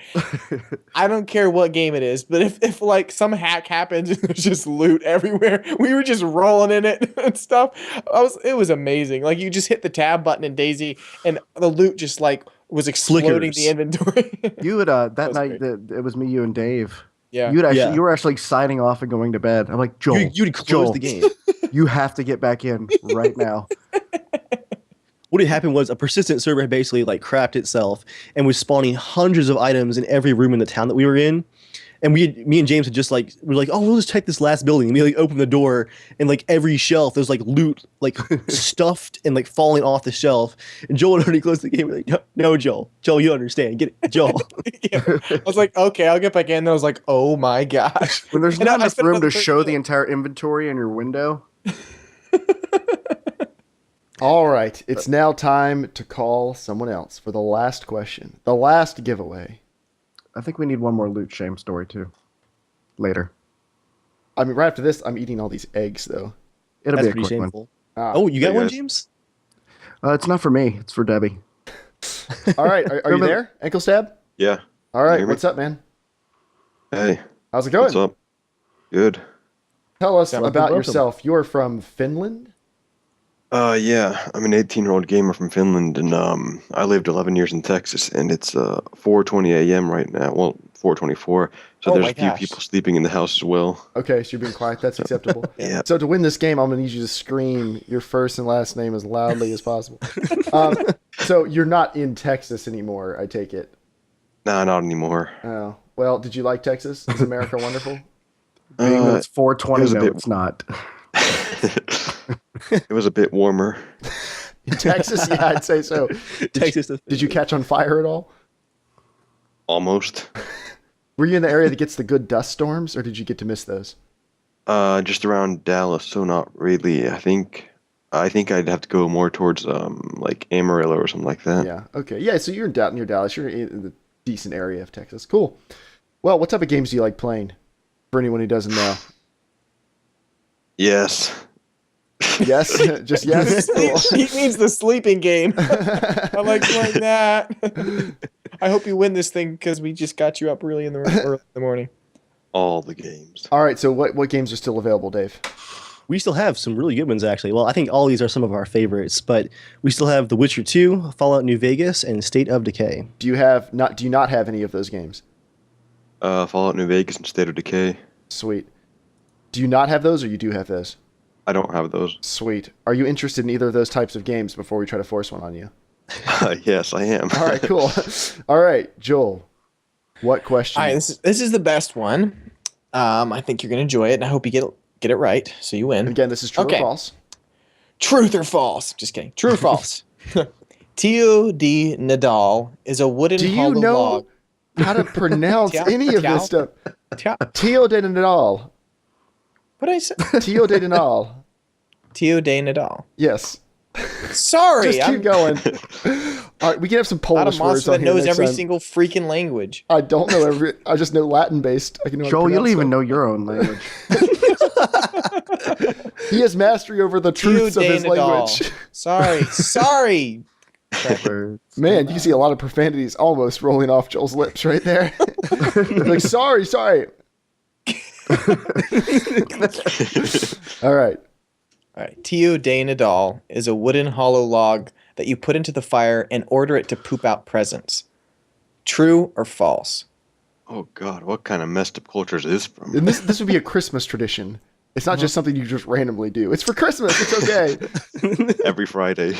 C: I don't care what game it is, but if like some hack happens and there's just loot everywhere, we were just rolling in it and stuff. It was amazing. Like you just hit the tab button in DayZ and the loot just like was exploding the inventory.
D: You would that night it was me, you, and Dave.
C: Yeah.
D: You were actually signing off and going to bed. I'm like, Joel,
B: you'd close the game.
D: You have to get back in right now.
B: What had happened was a persistent server had basically like crapped itself and was spawning hundreds of items in every room in the town that we were in. And me and James had just like, we're like, oh, we'll just check this last building. And we like opened the door and like every shelf, there's like loot, like stuffed and like falling off the shelf. And Joel had already closed the game. We're like, no, Joel, you understand. Get it, Joel.
C: Yeah. I was like, okay, I'll get back in. And I was like, oh my gosh.
D: When there's not enough room to show the entire inventory in your window.
A: All right, it's now time to call someone else for the last question, the last giveaway.
D: I think we need one more loot shame story too. Later.
A: I mean, right after this, I'm eating all these eggs, though.
D: It'll
B: That's
D: be a
B: pretty
D: quick
B: shameful.
D: one.
B: Oh, you got
G: Hey,
B: one,
G: guys.
B: James?
D: It's not for me. It's for Debbie.
A: All right, are you there, Ankle Stab?
J: Yeah.
A: All right,
J: hear me?
A: what's up, man?
J: Hey.
A: How's it going?
J: What's up? Good.
A: Tell us
C: Welcome,
A: about
C: welcome.
A: yourself. You're from Finland?
J: Yeah. I'm an 18-year-old gamer from Finland, and I lived 11 years in Texas, and it's 4:20 a.m. right now. Well, 4:24. So
C: Oh
J: there's
C: my
J: a few
C: gosh.
J: people sleeping in the house as well.
A: Okay, so you're being quiet. That's acceptable.
J: Yeah.
A: So to win this game, I'm going to need you to scream your first and last name as loudly as possible. So you're not in Texas anymore, I take it.
J: Nah, not anymore.
A: Oh. Well, did you like Texas? Is America wonderful?
D: Being that it's 4:20,
J: it was a
D: no,
J: bit-
D: it's not.
J: It was a bit warmer.
A: In Texas? Yeah, I'd say so.
B: Texas.
A: Did you catch on fire at all?
J: Almost.
A: Were you in the area that gets the good dust storms, or did you get to miss those?
J: Just around Dallas, so not really. I think I'd have to go more towards like Amarillo or something like that.
A: Yeah. Okay. Yeah. So you're near Dallas. You're in the decent area of Texas. Cool. Well, what type of games do you like playing? For anyone who doesn't know.
J: Yes.
A: Yes. Just yes. Cool.
C: He means the sleeping game. I like playing that. I hope you win this thing because we just got you up early in the morning.
J: All the games.
A: All right. So what games are still available, Dave?
B: We still have some really good ones, actually. Well, I think all these are some of our favorites, but we still have The Witcher 2, Fallout New Vegas, and State of Decay.
A: Do you not have any of those games?
J: Fallout New Vegas and State of Decay.
A: Sweet. Do you not have those, or you do have those?
J: I don't have those.
A: Sweet. Are you interested in either of those types of games before we try to force one on you?
J: Yes, I am.
A: All right, cool. All right, Joel. What question?
C: All right, this is the best one. I think you're gonna enjoy it, and I hope you get it right, so you win.
A: Again, this is true
C: Okay.
A: or false?
C: Truth or false? Just kidding. True or false? Tio de Nadal is a wooden
A: Do you
C: hollow
A: know
C: log.
A: how to pronounce
C: Tiao-
A: any of
C: Tiao?
A: this stuff?
C: Tio,
A: Tio de Nadal.
C: what did I say?
A: Tio de Nadal.
C: Tio de Nadal.
A: Yes.
C: Sorry,
A: Just keep going. All right, we can have some
C: I'm not a
A: Polish words
C: monster
A: on
C: that
A: here
C: knows
A: next
C: every
A: time.
C: single freaking language.
A: I don't know every. I just know Latin based. I can know how to
D: Joel, you don't
A: pronounce
D: even
A: them.
D: know your own language.
A: He has mastery over the
C: Tio
A: truths of
C: de
A: his
C: Nadal.
A: language.
C: Sorry.
A: Man, you can see a lot of profanities almost rolling off Joel's lips right there. Like, sorry. All right.
C: All right. Tio de Nadal is a wooden hollow log that you put into the fire and order it to poop out presents. True or false?
J: Oh God, what kind of messed up culture is this from?
A: And this would be a Christmas tradition. It's not just something you just randomly do. It's for Christmas. It's okay.
J: Every Friday.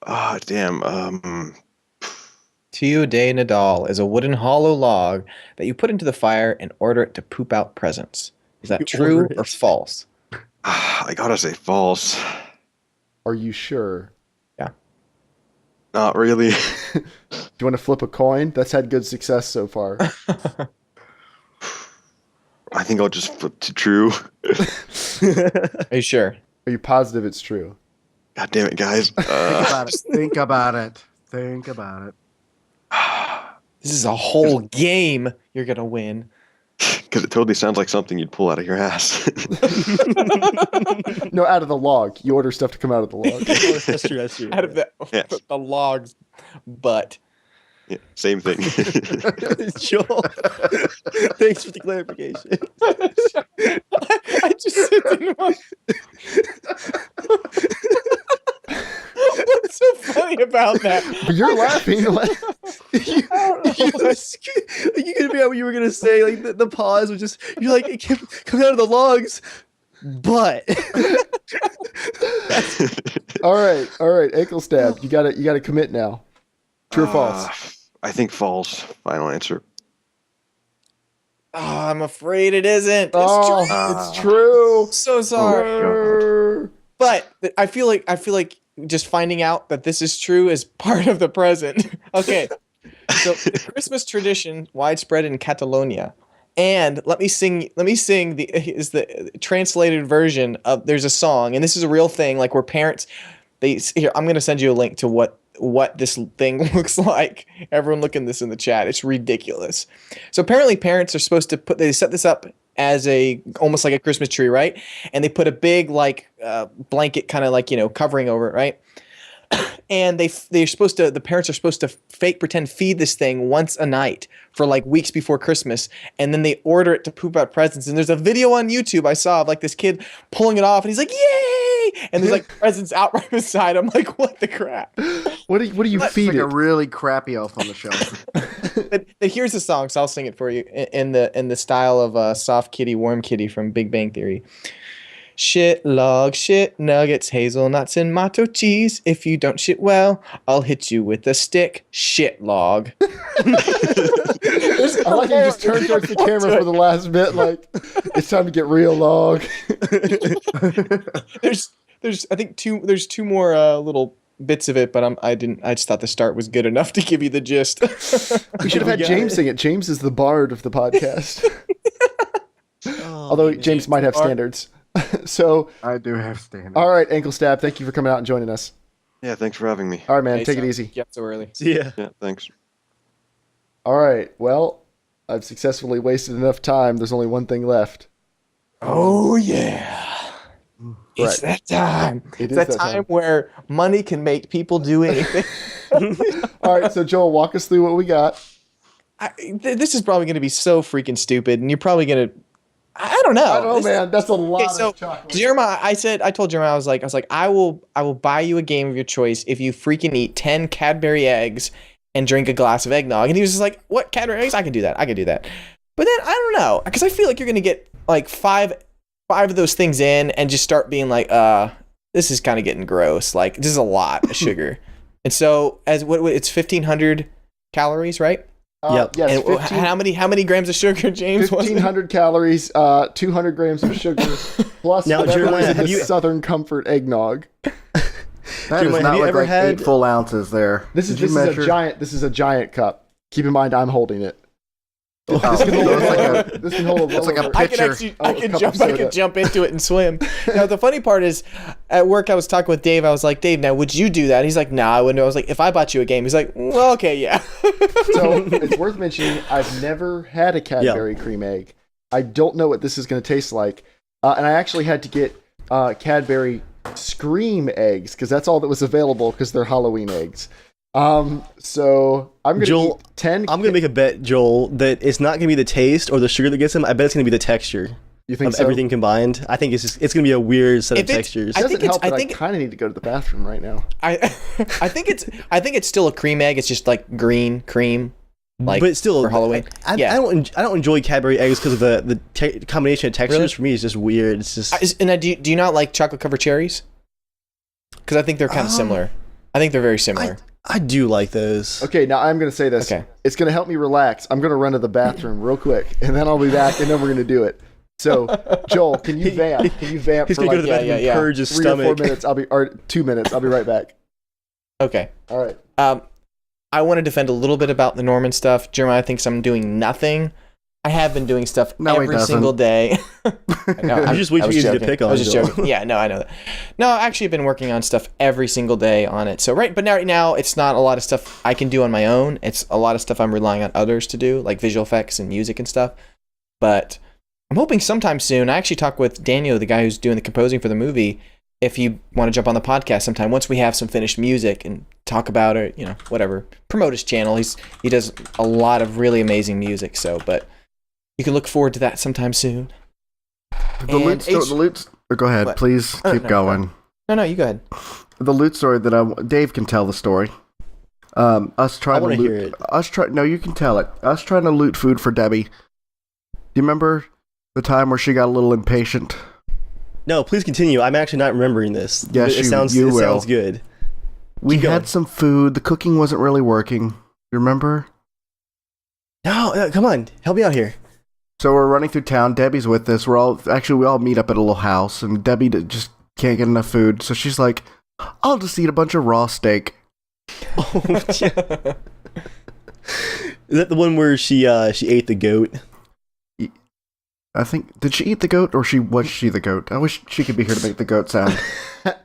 J: Ah, damn.
C: Tio de Nadal is a wooden hollow log that you put into the fire and order it to poop out presents. Is that
B: You
C: true
B: order it.
C: or false?
J: I gotta say false.
A: Are you sure?
J: Not really.
A: Do you want to flip a coin? That's had good success so far.
J: I think I'll just flip to true.
C: Are you sure?
A: Are you positive it's true?
J: God damn it, guys.
D: Think about it. Think about it.
C: This is a whole game you're going to win.
J: Because it totally sounds like something you'd pull out of your ass.
A: No, out of the log. You order stuff to come out of the log.
B: That's true. That's true.
C: Out of
J: Yes.
C: the log's butt.
J: Yeah, same thing.
B: Joel, thanks for the clarification.
C: I just didn't want... What's so funny about that?
A: But you're laughing.
B: You could be out what you were gonna say. Like the pause was just you're like it comes out of the logs, but
A: All right. Ankle stab. You gotta commit now. True or false?
J: I think false. Final answer.
C: Oh, I'm afraid it isn't. It's
A: Oh,
C: true.
A: it's true.
C: So sorry. But I feel like just finding out that this is true is part of the present. Okay. So the Christmas tradition widespread in Catalonia. And let me sing the translated version of there's a song, and this is a real thing, like where parents here, I'm gonna send you a link to what this thing looks like. Everyone look in this in the chat. It's ridiculous. So apparently parents are supposed to they set this up as a almost like a Christmas tree, right? And they put a big like blanket kind of like, you know, covering over it, right? And the parents are supposed to fake pretend feed this thing once a night for like weeks before Christmas, and then they order it to poop out presents. And there's a video on YouTube I saw of like this kid pulling it off, and he's like, "Yay!" And there's like presents out right beside him. Like, what the crap?
A: What do you feed
D: Like
A: it?
D: a really crappy elf on the shelf.
C: But here's the song, so I'll sing it for you in the style of Soft Kitty, Warm Kitty from Big Bang Theory. Shit log, shit nuggets, hazelnuts, and macho cheese. If you don't shit well, I'll hit you with a stick. Shit log.
A: I like how you just turned towards the camera for the last bit. Like, it's time to get real, log.
C: There's I think there's two more little bits of it, but I just thought the start was good enough to give you the gist.
A: We should have had James sing it. James is the bard of the podcast. Although James might have standards. So
D: I do have standards.
A: all right, Ankle Stab, thank you for coming out and joining us.
J: Yeah, thanks for having me.
A: All right, man,
C: Hey,
A: take it
C: son,
A: easy.
C: you up so early.
B: Yeah.
J: Yeah, thanks.
A: All right, well, I've successfully wasted enough time. There's only one thing left.
C: Oh yeah. It's that time.
A: It
C: It's
A: is
C: that
A: that
C: time
A: time.
C: where money can make people do anything.
A: All right, so Joel, walk us through what we got.
C: This is probably going to be so freaking stupid, and you're probably going to. I don't know.
A: I don't know, man. That's a lot
C: So,
A: of chocolate.
C: Jerma, I told Jerma, I was like, I will buy you a game of your choice if you freaking eat 10 Cadbury eggs and drink a glass of eggnog. And he was just like, what, Cadbury eggs? I can do that. But then I don't know, because I feel like you're gonna get like five of those things in and just start being like, this is kind of getting gross. Like, this is a lot of sugar. And so it's 1,500 calories, right?
B: Yep.
A: Yes,
C: And how many grams of sugar, James? was it?
A: 1,500 calories, 200 grams of sugar, plus
B: Now,
A: whatever
B: Jeremiah,
A: is in
B: have
A: the
B: you-
A: Southern Comfort eggnog.
D: That
B: Jeremiah,
D: is
B: have
D: not
B: you
D: like,
B: ever
D: like
B: had-
D: 8 full ounces there.
A: This is
D: Did you measure?
A: This is a giant cup. Keep in mind, I'm holding it.
D: Oh,
A: This can hold
D: it's like a,
A: this can hold a
D: it's like a
A: roller.
C: I could
D: pitcher.
C: actually,
A: Oh,
C: I
A: a
C: could
A: cup
C: jump,
A: of
C: I
A: soda.
C: could jump into it and swim. Now the funny part is, at work I was talking with Dave. I was like, Dave, now would you do that? He's like, nah, I wouldn't. I was like, if I bought you a game, he's like, well, okay, yeah.
A: So it's worth mentioning, I've never had a Cadbury cream egg. I don't know what this is going to taste like. And I actually had to get Cadbury Scream eggs because that's all that was available because they're Halloween eggs. So I'm going to
B: Joel,
A: eat 10.
B: I'm gonna make a bet, Joel, that it's not gonna be the taste or the sugar that gets him. I bet it's gonna be the texture
A: You think
B: of
A: so?
B: everything combined. I think it's gonna be a weird set of
C: If it's-
B: textures.
A: It
C: I
A: doesn't
C: think
A: help that I
C: think-
A: kind of need to go to the bathroom right now.
C: I think it's still a cream egg. It's just like green cream, like
B: but still,
C: for Halloween.
B: I
C: Yeah.
B: don't enjoy Cadbury eggs because of the combination of textures.
C: Really?
B: For me, it's just weird. It's just
C: And do you not like chocolate covered cherries? Because I think they're kind of similar. I think they're very similar.
B: I do like those.
A: Okay, now I'm going to say this.
C: Okay.
A: It's going to help me relax. I'm going to run to the bathroom real quick, and then I'll be back, and then we're going to do it. So, Joel, can you vamp? Can you vamp
B: He's
A: for
B: gonna
A: like
B: go to the bathroom and purge his
A: 3
B: stomach.
A: or 4 minutes? Or 2 minutes. I'll be right back.
C: Okay.
A: All right.
C: I want to defend a little bit about the Norman stuff. Jeremiah thinks I'm doing nothing. I have been doing stuff
D: No, he
C: every
D: doesn't.
C: single day. No,
B: You just wait
C: I
B: for
C: was
B: you to
C: joking.
B: pick on
C: I was just
B: Joel.
C: joking. Yeah, no, I know that. No, I actually have been working on stuff every single day on it. So right now it's not a lot of stuff I can do on my own. It's a lot of stuff I'm relying on others to do, like visual effects and music and stuff. But I'm hoping sometime soon. I actually talked with Daniel, the guy who's doing the composing for the movie, if you want to jump on the podcast sometime once we have some finished music and talk about it, whatever. Promote his channel. He does a lot of really amazing music. So, but you can look forward to that sometime soon.
D: The loot. Go ahead,
C: What?
D: please
C: Oh,
D: keep
C: no,
D: going.
C: No, you go ahead.
D: The loot story that Dave can tell the story. Us trying to
B: wanna
D: loot.
B: hear it.
D: No, you can tell it. Us trying to loot food for Debbie. Do you remember the time where she got a little impatient?
B: No, please continue. I'm actually not remembering this.
D: Yes,
B: it
D: you
B: sounds
D: will.
B: good.
D: We
B: Keep
D: had
B: going.
D: some food. The cooking wasn't really working. You remember?
B: No, come on, help me out here.
D: So we're running through town. Debbie's with us. We all meet up at a little house, and Debbie just can't get enough food. So she's like, "I'll just eat a bunch of raw steak."
B: Oh, yeah. Is that the one where she ate the goat?
D: I think, did she eat the goat or was she the goat? I wish she could be here to make the goat sound.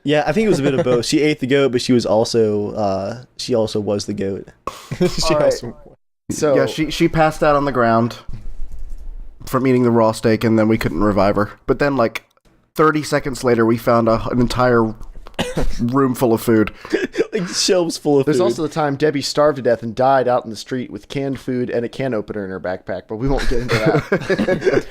B: Yeah, I think it was a bit of both. She ate the goat, but she also was the goat.
A: All right. So
D: Yeah, she passed out on the ground. from eating the raw steak, and then we couldn't revive her. But then, like 30 seconds later, we found an entire room full of food.
B: Like shelves full of
A: There's
B: food.
A: also the time Debbie starved to death and died out in the street with canned food and a can opener in her backpack, but we won't get into that.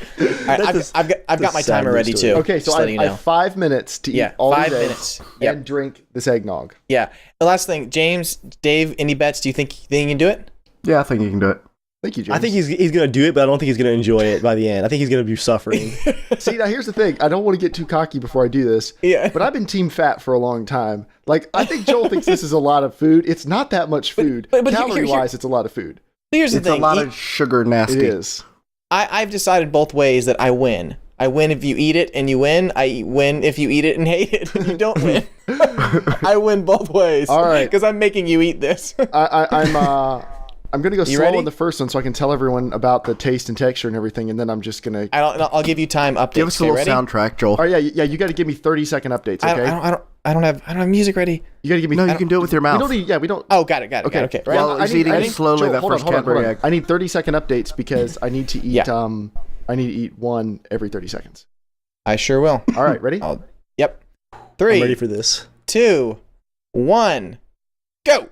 C: All right, I've got my timer ready too.
A: Okay, so
C: just
A: I
C: letting you know.
A: have 5 minutes to eat all
C: 5
A: these eggs
C: minutes. Yep.
A: and drink this eggnog.
C: Yeah. The last thing, James, Dave, any bets? Do you think you can do it?
D: Yeah, I think you can do it.
A: Thank you, James.
B: I think he's gonna do it, but I don't think he's gonna enjoy it by the end. I think he's gonna be suffering.
A: See, now here's the thing. I don't want to get too cocky before I do this.
C: Yeah.
A: But I've been team fat for a long time. Like, I think Joel thinks this is a lot of food. It's not that much food.
C: but
A: Calorie-wise, it's a lot of food.
C: Here's the
D: It's
C: thing.
D: a lot of sugar nasty.
A: It is.
C: I've decided both ways that I win. I win if you eat it and you win. I win if you eat it and hate it and you don't win. I win both ways.
A: All right.
C: Because I'm making you eat this.
A: I'm gonna go slow
C: ready?
A: on the first one so I can tell everyone about the taste and texture and everything, and then I'm just gonna.
C: I'll give you time updates.
D: Give us a
C: Okay,
D: little
C: ready?
D: soundtrack, Joel.
A: Oh yeah. You got to give me 30-second updates. Okay.
C: I don't have music ready.
A: You got to give me.
D: No, you can do it with your
A: We
D: mach.
A: don't need. Yeah, we don't.
C: Oh, got it. Okay.
A: Okay.
C: Right.
D: Well, he's eating slowly that
A: hold
D: first
A: on.
D: Cadbury egg.
A: I need 30-second updates because I need to eat.
C: Yeah.
A: I need to eat one every 30 seconds.
C: I sure will.
A: All right, ready?
C: Yep.
B: I'm
C: 3,
B: ready for this.
C: 2, 1, go.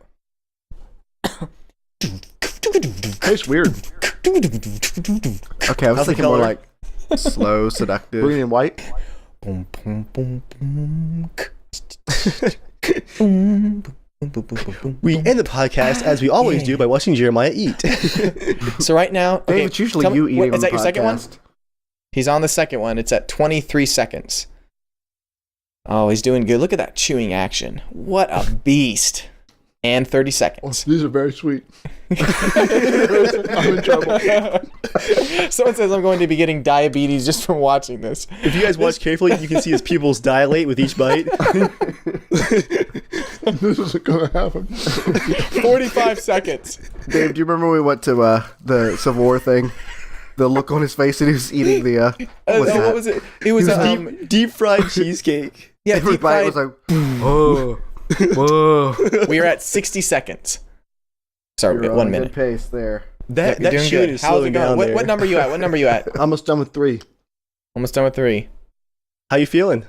A: Tastes weird.
D: Okay, I was
B: How's the
D: thinking more
B: color?
D: like slow, seductive.
A: Green and white.
C: Boom, boom, boom, boom. Boom, boom, boom, boom, boom,
B: We
C: boom.
B: end the podcast as we always do by watching Jeremiah eat.
C: So right now,
D: Dave, it's usually
C: tell me-
D: you eating
C: wait,
D: on
C: is that
D: the
C: your second one?
D: podcast.
C: He's on the second one. It's at 23 seconds. Oh, he's doing good. Look at that chewing action. What a beast. And 30 seconds.
A: These are very sweet. I'm in trouble.
C: Someone says I'm going to be getting diabetes just from watching this.
B: If you guys watch carefully, you can see his pupils dilate with each bite.
A: This isn't gonna happen.
C: 45 seconds.
D: Dave, do you remember when we went to the Civil War thing? The look on his face and he was eating the
C: What was it? It was
B: Deep fried cheesecake.
C: yeah,
D: every
C: deep
D: bite
C: fried.
D: was like, whoa, whoa.
C: We are at 60 seconds. Sorry,
D: You're on
C: 1
D: a
C: minute.
D: good pace there.
B: That
C: You're
B: that
C: doing
B: shooting
C: good.
B: is
C: How's it
B: slowing
C: going?
B: down there.
C: What number you at? What number you at?
A: Almost done with 3.
C: Almost done with 3.
B: How you feeling?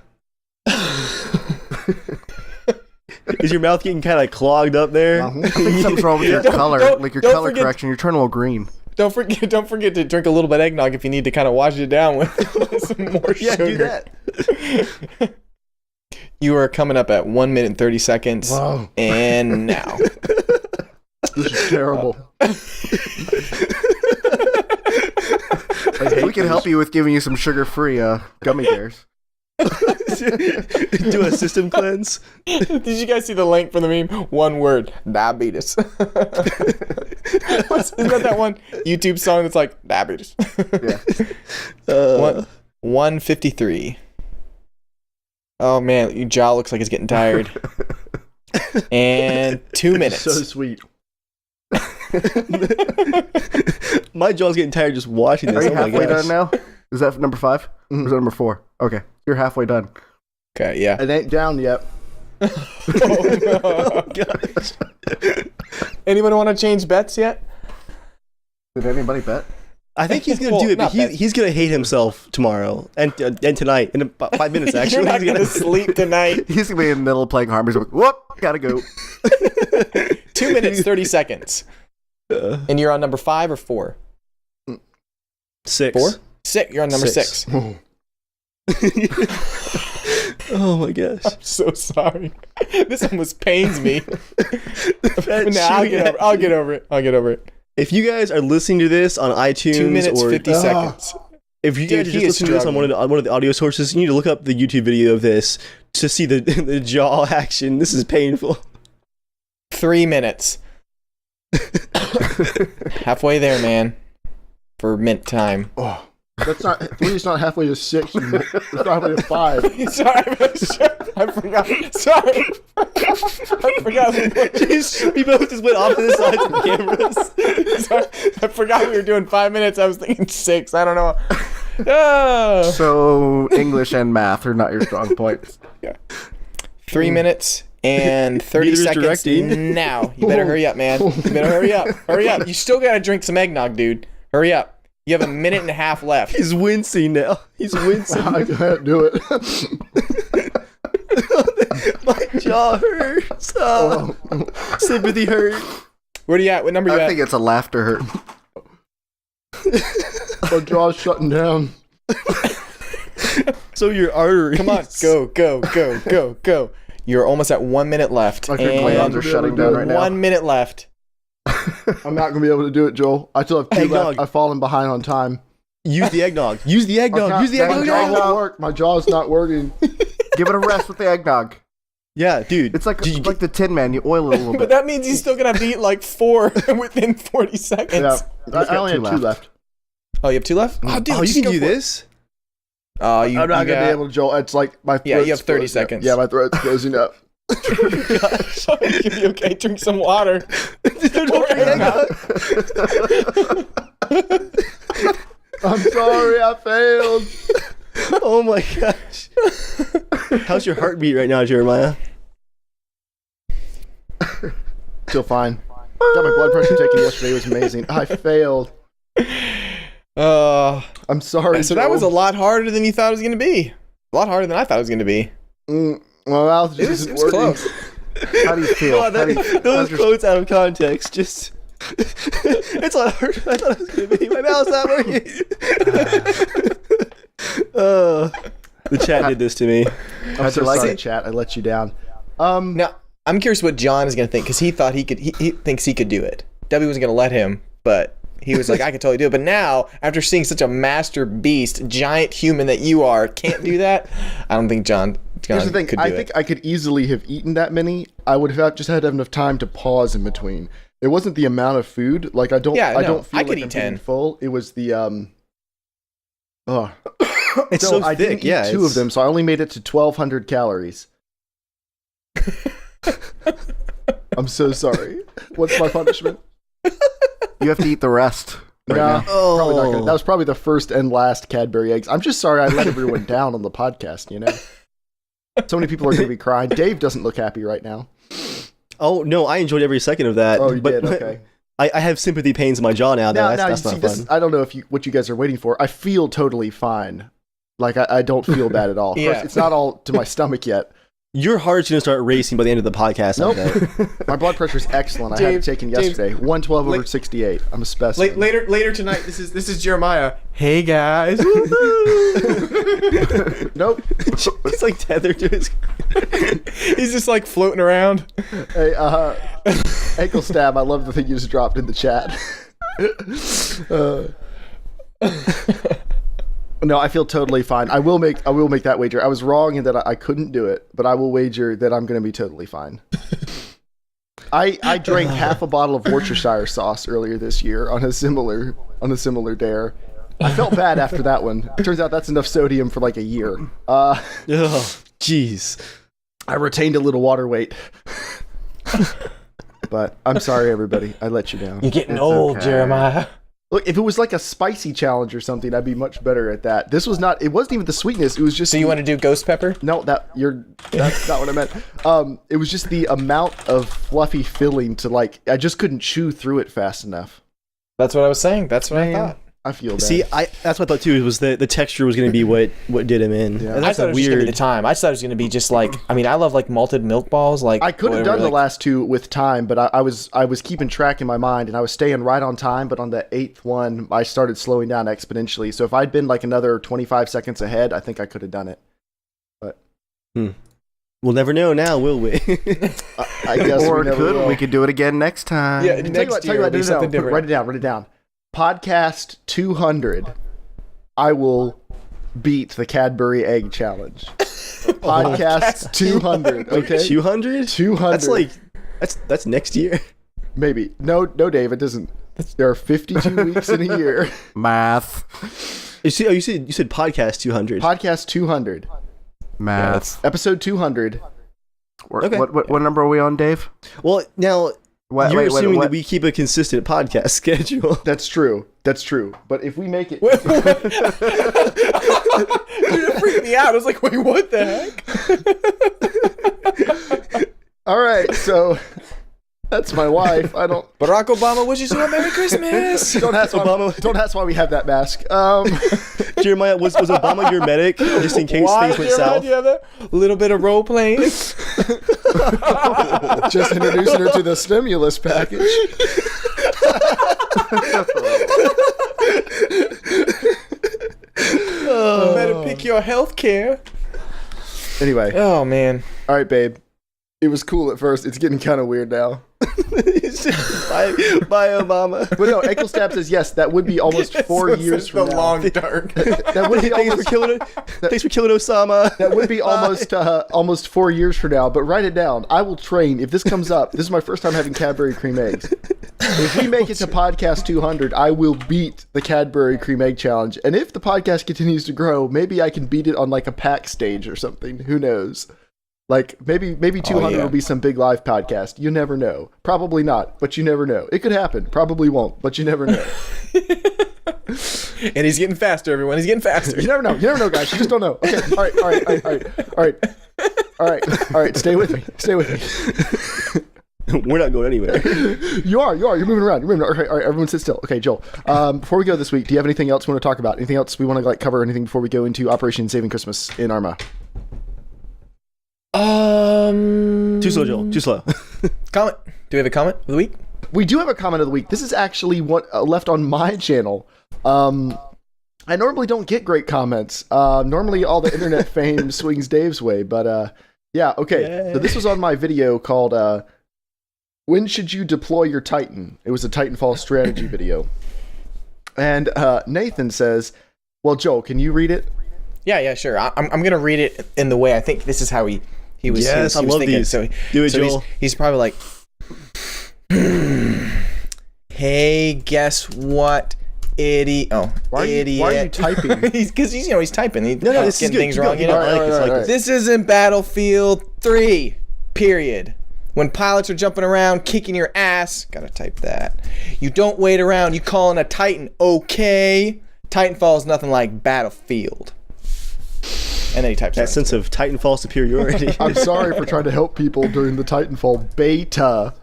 B: Is your mouth getting kind of clogged up there?
D: I think something's wrong with your color, like your
C: don't
D: color
C: forget-
D: correction. You're turning a little green.
C: Don't forget to drink a little bit of eggnog if you need to kind of wash it down with some more
B: Yeah,
C: sugar.
B: do that.
C: You are coming up at 1 minute and 30 seconds.
A: Wow.
C: And now.
A: This is terrible.
D: We can help you with giving you some sugar-free gummy bears.
B: Do a system cleanse.
C: Did you guys see the link for the meme? One word, diabetes. Isn't that one YouTube song that's like diabetes?
D: Yeah.
C: 153. Oh man, your jaw looks like it's getting tired. And 2 minutes.
A: So sweet.
B: My jaw's getting tired just watching
D: Are
B: this.
D: you
B: Oh my
D: halfway
B: gosh.
D: done now? Is that number 5? Or is that number 4? Okay, you're halfway done.
C: Okay, yeah.
A: It ain't down yet.
C: Oh, gosh. Anybody want to change bets yet?
D: Did anybody bet?
B: I think he's gonna
C: Well,
B: do it, but
C: not bad.
B: he's gonna hate himself tomorrow and tonight in about 5 minutes. Actually,
C: You're not
B: He's
C: gonna sleep tonight.
D: He's gonna be in the middle of playing Harmony. He's like, whoop, gotta go.
C: 2 minutes, 30 seconds. And you're on number 5 or 4?
B: 6.
C: 4? 6. You're on number 6.
B: Oh my gosh.
C: I'm so sorry. This almost pains me.
B: That
C: I'll
B: shooting
C: get over it. I'll get over it.
B: If you guys are listening to this on iTunes
C: 2 minutes,
B: or
C: 50 seconds.
B: if you
C: Dude,
B: guys are
C: he
B: just
C: is
B: listening to this on one of the audio sources, you need to look up the YouTube video of this to see the the jaw action. This is painful.
C: 3 minutes. Halfway there, man. For mint time.
A: Oh, that's not 3. Is not halfway to 6. It's not halfway to 5.
C: Sorry, I forgot. Sorry. I forgot.
B: We both just went off to the sides of the cameras.
C: Sorry, I forgot we were doing 5 minutes. I was thinking 6. I don't know. Oh.
D: So English and math are not your strong points.
C: 3 minutes and 30
B: Neither is
C: seconds
B: directing.
C: now. You better hurry up, man. You better hurry up. Hurry up. You still gotta drink some eggnog, dude. Hurry up. You have a minute and a half left.
B: He's wincing now. He's wincing.
A: I can't do it.
B: My jaw hurts. Oh. Sympathy hurt.
C: Where are you at? What number are you
D: I
C: at?
D: think it's a laughter hurt.
A: My jaw's shutting down.
B: So your arteries.
C: Come on, go. You're almost at 1 minute left.
D: Like your
C: And
D: glands are shutting down right now.
C: 1 minute left.
A: I'm not gonna be able to do it, Joel. I still have 2
B: Eggnog.
A: left. I've fallen behind on time.
B: Use the eggnog. Use the eggnog. Use the
A: My jaw
B: eggnog.
A: won't work. My jaw's not working.
D: Give it a rest with the eggnog.
B: Yeah, dude.
D: It's like
B: Did you
D: like the Tin Man. You oil it a little
C: But
D: bit.
C: that means he's still gonna have to eat like 4 within 40 seconds.
A: Yeah, I
D: got
A: only
D: 2
A: have 2
D: left.
A: left.
C: Oh, you have 2 left? Oh, dude,
B: Oh, you
C: just
B: can
C: go
B: do
C: for it.
B: this?
C: Oh,
A: I'm not gonna be able to, Joel. It's like my
C: Yeah, you
A: throat's
C: have 30
A: closing up.
C: seconds.
A: Yeah, my throat's closing up.
C: Gosh, you'll be okay. Drink some water.
A: I'm sorry, I failed.
B: Oh my gosh. How's your heartbeat right now, Jeremiah?
A: Still fine. Got my blood pressure taken yesterday. It was amazing. I failed. I'm sorry.
C: So that was a lot harder than you thought it was going to be. A lot harder than I thought it was going to be.
A: My mouth just
C: It was
A: isn't working.
C: close.
D: How do you feel?
B: Oh, those quotes out of context just... it's a lot harder than I thought it was going to be. My mouth's not working. The chat did this to me.
A: I'm so
D: like
A: sorry,
D: it?
A: chat. I let you down.
C: Now, I'm curious what John is going to think because he thought he thinks he could do it. Debbie wasn't going to let him, but he was like, I could totally do it. But now, after seeing such a master beast, giant human that you are, can't do that, I don't think John
A: Here's the thing.
C: could do
A: I think I could easily have eaten that many. I would have just had enough time to pause in between. It wasn't the amount of food. Like I don't feel
C: I could
A: like
C: eat
A: I'm
C: 10.
A: getting full. It was the
B: It's
A: so
B: so
A: I
B: thick.
A: didn't eat
B: Yeah,
A: 2 of them, so I only made it to 1,200 calories. I'm so sorry. What's my punishment?
D: You have to eat the rest. Right
A: Nah,
D: now.
A: probably not gonna. That was probably the first and last Cadbury eggs. I'm just sorry I let everyone down on the podcast, you know? So many people are going to be crying. Dave doesn't look happy right now.
B: Oh, no, I enjoyed every second of that.
A: Oh, you
B: but
A: did? Okay.
B: I have sympathy pains in my jaw now.
A: Now,
B: That's
A: you
B: not
A: see,
B: fun.
A: this, I don't know what you guys are waiting for. I feel totally fine. Like, I don't feel bad at all. Of
C: Yeah.
A: course, it's not all to my stomach yet.
B: Your heart's going to start racing by the end of the podcast.
A: Nope.
B: I bet.
A: My blood pressure is excellent. I had it
C: James,
A: taken yesterday. 112 over
C: Late-
A: 68. I'm a specimen.
C: Later tonight, this is Jeremiah. Hey guys.
A: Nope.
B: He's like tethered to his...
C: He's just like floating around.
A: Hey, ankle stab. I love the thing you just dropped in the chat. No, I feel totally fine. I will make that wager. I was wrong in that I couldn't do it, but I will wager that I'm going to be totally fine. I drank half a bottle of Worcestershire sauce earlier this year on a similar dare. I felt bad after that one. It turns out that's enough sodium for like a year.
B: Oh, jeez.
A: I retained a little water weight. But I'm sorry, everybody. I let you down.
C: You're getting
D: It's
C: old,
D: okay.
C: Jeremiah.
A: Look, if it was like a spicy challenge or something, I'd be much better at that. This was not. It wasn't even the sweetness. It was just.
C: So you want to do ghost pepper?
A: No, that's not what I meant. It was just the amount of fluffy filling to like. I just couldn't chew through it fast enough.
C: That's what I was saying. That's what I thought.
A: I feel bad.
B: See, that's what I thought too. Was the texture was going to be what did him in?
A: Yeah.
B: And
C: I
B: that's
C: thought it
B: a
C: was just gonna be
B: weird.
C: the time. I just thought it was gonna be just like. I mean, I love like malted milk balls. Like
A: I could have
C: whatever,
A: done the
C: like-
A: last 2 with time, but I was keeping track in my mind, and I was staying right on time. But on the 8th one, I started slowing down exponentially. So if I'd been like another 25 seconds ahead, I think I could have done it.
B: We'll never know now, will we?
A: I guess
D: Or
A: we never will.
D: we could do it again next time.
C: Yeah,
A: Tell you
C: next
A: what,
C: year it'll be
A: no,
C: something different.
A: Write it down. Podcast 200. I will beat the Cadbury Egg Challenge. Podcast 200. Okay.
B: 200?
A: 200.
B: That's like that's next year.
A: Maybe. No, Dave. It doesn't. There are 52 weeks in a year.
D: Math.
B: You said podcast 200.
A: Podcast 200.
D: Math.
A: Episode 200.
B: Okay.
D: What number are we on, Dave?
B: Well, now
D: Wait,
B: you're
D: wait,
B: assuming
D: what?
B: that we keep a consistent podcast schedule.
A: That's true. But if we make it,
C: Dude, it freaked me out. I was like, wait, what the heck?
A: all right. So that's That's my wife. I don't.
C: Barack Obama wishes you a Merry Christmas.
A: Don't ask why we have that mask.
B: Jeremiah, was Obama your medic just in case things went south?
C: A little bit of role playing.
A: Just introducing her to the stimulus package.
C: Better pick your health care.
A: Anyway.
C: Oh man.
A: All right, babe. It was cool at first. It's getting kind of weird now.
B: Bye, Obama.
A: But no, Ankle Stab says yes. That would be almost 4 years from
C: the
A: now.
C: long dark.
A: That would be
B: Thanks for killing Osama.
A: That would be almost 4 years from now. But write it down. I will train. If this comes up, this is my first time having Cadbury cream eggs. If we make it to podcast 200, I will beat the Cadbury cream egg challenge. And if the podcast continues to grow, maybe I can beat it on like a pack stage or something. Who knows? Like, maybe 200 will be some big live podcast. You never know. Probably not, but you never know. It could happen. Probably won't, but you never know.
C: And he's getting faster, everyone. He's getting faster.
A: You never know. You never know, guys. You just don't know. Okay. All right. Stay with me.
B: We're not going anywhere.
A: You are. You're moving around. All right. Everyone sit still. Okay, Joel. Before we go this week, do you have anything else we want to talk about? Anything else we want to cover? Anything before we go into Operation Saving Christmas in ARMA?
B: Too slow, Joel. Too slow.
C: Comment. Do we have a comment of the week?
A: We do have a comment of the week. This is actually what left on my channel. I normally don't get great comments. Normally all the internet fame swings Dave's way, but yeah, okay.
B: Yeah.
A: So this was on my video called When Should You Deploy Your Titan? It was a Titanfall strategy video. And Nathan says, well, Joel, can you read it?
C: Yeah, sure. I'm going to read it in the way I think this is how he was
B: Yes, I love
C: thinking.
B: these.
C: So,
B: Do it,
C: so
B: Joel.
C: He's probably like, hey, guess what, idiot? Oh,
A: Why are you typing?
C: Because he's typing. He's
B: No, this is
C: getting
B: good.
C: things
B: Keep
C: wrong.
B: going.
C: You know?
B: I like this, I like this.
C: This isn't Battlefield 3, period. When pilots are jumping around, kicking your ass, gotta type that. You don't wait around, you call in a Titan, okay? Titanfall is nothing like Battlefield. And then he types
B: That sense of Titanfall superiority.
A: I'm sorry for trying to help people during the Titanfall beta.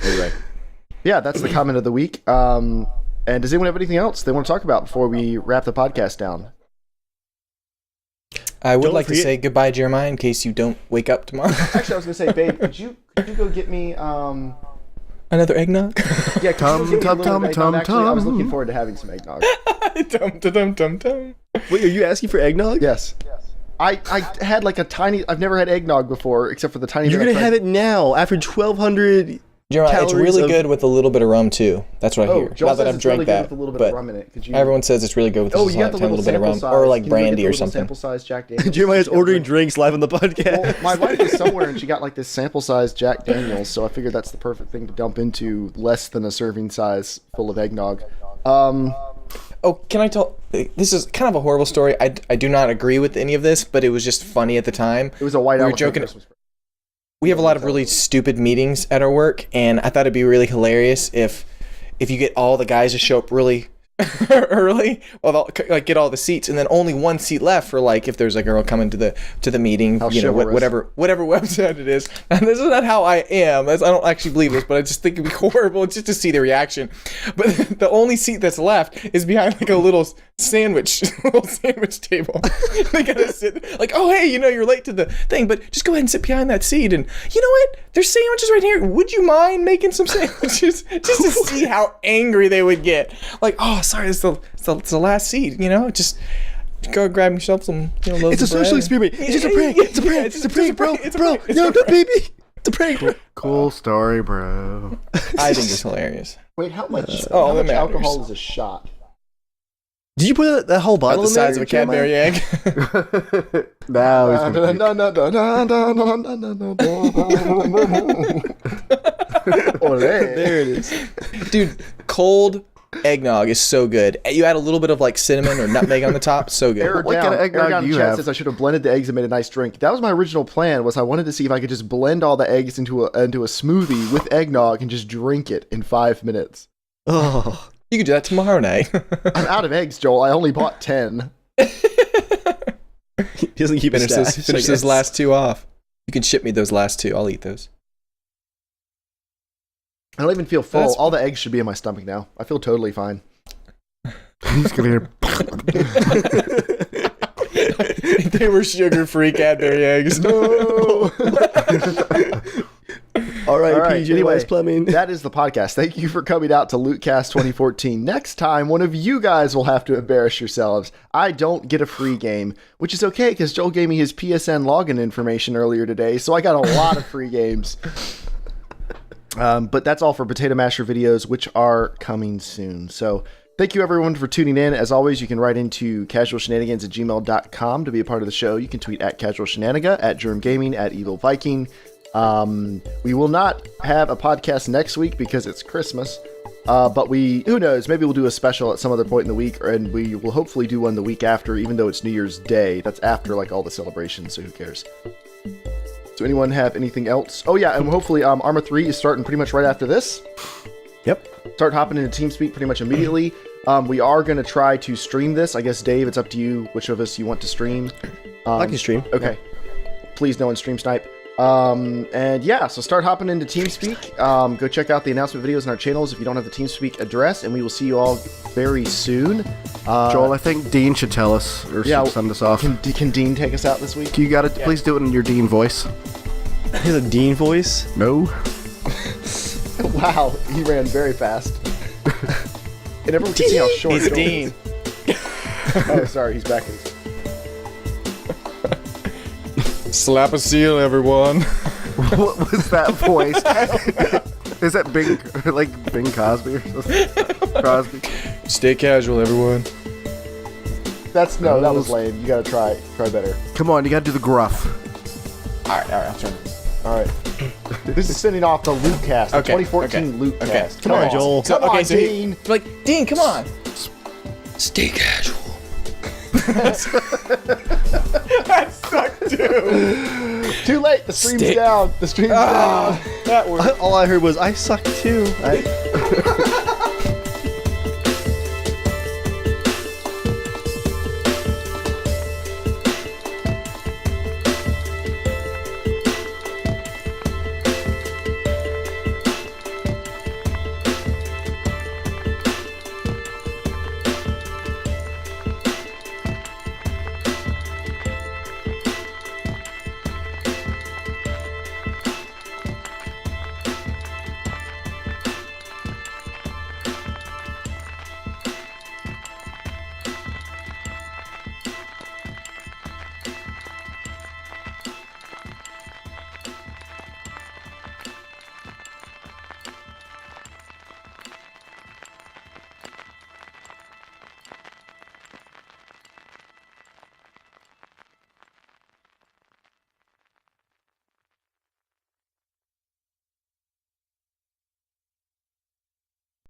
A: Anyway. Yeah, that's the comment of the week. And does anyone have anything else they want to talk about before we wrap the podcast down?
C: I would
B: Don't
C: like to
B: forget-
C: say goodbye, Jeremiah, in case you don't wake up tomorrow.
A: Actually, I was going to say, babe, could you go get me...
C: Another eggnog?
A: Yeah,
D: Tum,
A: could you go get me a
D: tum,
A: little bit of
D: tum,
A: eggnog? Actually, I was
D: tum.
A: looking forward to having some eggnog.
C: Dum.
B: Wait, are you asking for eggnog?
A: Yes. I had like a tiny... I've never had eggnog before, except for the tiny...
B: You're
A: bit
B: going
A: I
B: to
A: tried.
B: have it now after 1,200...
C: Jeremiah, it's
B: Calories
C: really
B: of-
C: good with a little bit of rum, too. That's what I
A: Oh,
C: hear.
A: Joel
C: Not that
A: says
C: I've
A: it's really
C: drank
A: good
C: that,
A: with a little bit
C: but
A: of rum in it. Could you...
C: everyone says it's really good with
A: Oh,
C: just
A: you got the
C: a little bit of rum.
A: sample
C: Or
A: size.
C: like
A: Can you go get
C: brandy
A: the
C: or
A: little
C: something.
A: Sample size Jack Daniels.
B: Jeremiah's
A: Yeah,
B: ordering
A: right.
B: drinks live on the podcast.
A: Well, my wife is somewhere and she got like this sample size Jack Daniels, so I figured that's the perfect thing to dump into less than a serving size full of eggnog.
C: Oh, can I tell... This is kind of a horrible story. I do not agree with any of this, but it was just funny at the time.
A: It was a white
C: We were
A: elephant
C: joking-
A: Christmas present.
C: We have a lot of really stupid meetings at our work, and I thought it'd be really hilarious if you get all the guys to show up really early, well, like get all the seats, and then only one seat left for like if there's a girl coming to the meeting,
A: How
C: you know,
A: chivalrous.
C: whatever website it is. And this is not how I am. I don't actually believe this, but I just think it'd be horrible just to see the reaction. But the only seat that's left is behind like a little sandwich table. They gotta sit like, oh hey, you know you're late to the thing, but just go ahead and sit behind that seat. And you know what? There's sandwiches right here. Would you mind making some sandwiches just to see how angry they would get? Like, oh, sorry, it's the last seat. You know, just go grab yourself some. You know, loaves
B: It's a
C: of bread
B: social
C: and-
B: experiment. It's just a prank. It's a prank. It's a prank, bro.
C: It's a
B: Bro,
C: prank. It's
B: no,
C: a prank.
B: baby. It's a prank.
D: Cool story, bro.
C: I think it's hilarious.
A: Wait, how much,
C: all
A: how
C: that
A: much
C: matters.
A: alcohol is a shot?
B: Did you put that whole
C: About
B: bottle
C: the
B: in there?
C: size of a Cadbury egg.
D: Now he's gonna
B: There it is.
C: Dude, cold eggnog is so good. You add a little bit of like cinnamon or nutmeg on the top, so good.
A: Eric
D: What kind of eggnog
A: Down
D: do you
A: chat
D: have?
A: says I should have blended the eggs and made a nice drink. That was my original plan. Was I wanted to see if I could just blend all the eggs into a smoothie with eggnog and just drink it in 5 minutes.
B: Oh.
C: You could do that tomorrow night.
A: I'm out of eggs, Joel. I only bought 10.
B: He doesn't keep
C: Finish
B: his
C: those last two off. You can ship me those last two. I'll eat those.
A: I don't even feel full.
C: That's-
A: All the eggs should be in my stomach now. I feel totally fine.
D: He's gonna hear.
C: They were sugar-free Cadbury eggs.
A: No.
B: All right,
A: All right,
B: PJ
A: anyway,
B: West Plumbing.
A: That is the podcast. Thank you for coming out to Lootcast 2014. Next time, one of you guys will have to embarrass yourselves. I don't get a free game, which is okay because Joel gave me his PSN login information earlier today, so I got a lot of free games. But that's all for Potato Masher videos, which are coming soon. So thank you everyone for tuning in. As always, you can write into casualshenanigans@gmail.com to be a part of the show. You can tweet at casualshenaniga, at JERMgaming, at Evil Viking. We will not have a podcast next week because it's Christmas. But who knows, maybe we'll do a special at some other point in the week, and we will hopefully do one the week after, even though it's New Year's Day. That's after like all the celebrations, so who cares? So anyone have anything else? Oh yeah, and hopefully ARMA 3 is starting pretty much right after this.
B: Yep.
A: Start hopping into TeamSpeak pretty much immediately. We are going to try to stream this. I guess, Dave, it's up to you which of us you want to stream.
B: I can stream.
A: Okay. Please no one stream snipe. And yeah, so start hopping into TeamSpeak. Go check out the announcement videos on our channels if you don't have the TeamSpeak address, and we will see you all very soon.
D: Joel, I think Dean should tell us or
A: Yeah,
D: should send us off.
A: Can Dean take us out this week?
D: You got to please do it in your Dean voice.
B: Here's a Dean voice.
D: No.
A: Wow, he ran very fast. And everyone can see how short
C: It's
A: Joel
C: Dean.
A: is. Oh, sorry, he's backwards.
C: Slap a seal, everyone.
D: What was that voice? Is that Bing Cosby or something? Crosby?
C: Stay casual, everyone.
A: That was lame. You gotta try better.
D: Come on, you got to do the gruff.
C: All right, I'll turn.
A: All right. This is sending off the Lootcast, the
C: Okay,
A: 2014 Lootcast.
C: Okay.
A: Come on,
B: Joel.
A: Come on,
C: so
A: Dean.
C: Like, Dean, come on.
E: Stay casual.
C: That sucked too.
A: Too late. The stream's down. The stream's down.
C: That worked.
B: All I heard was, I suck too.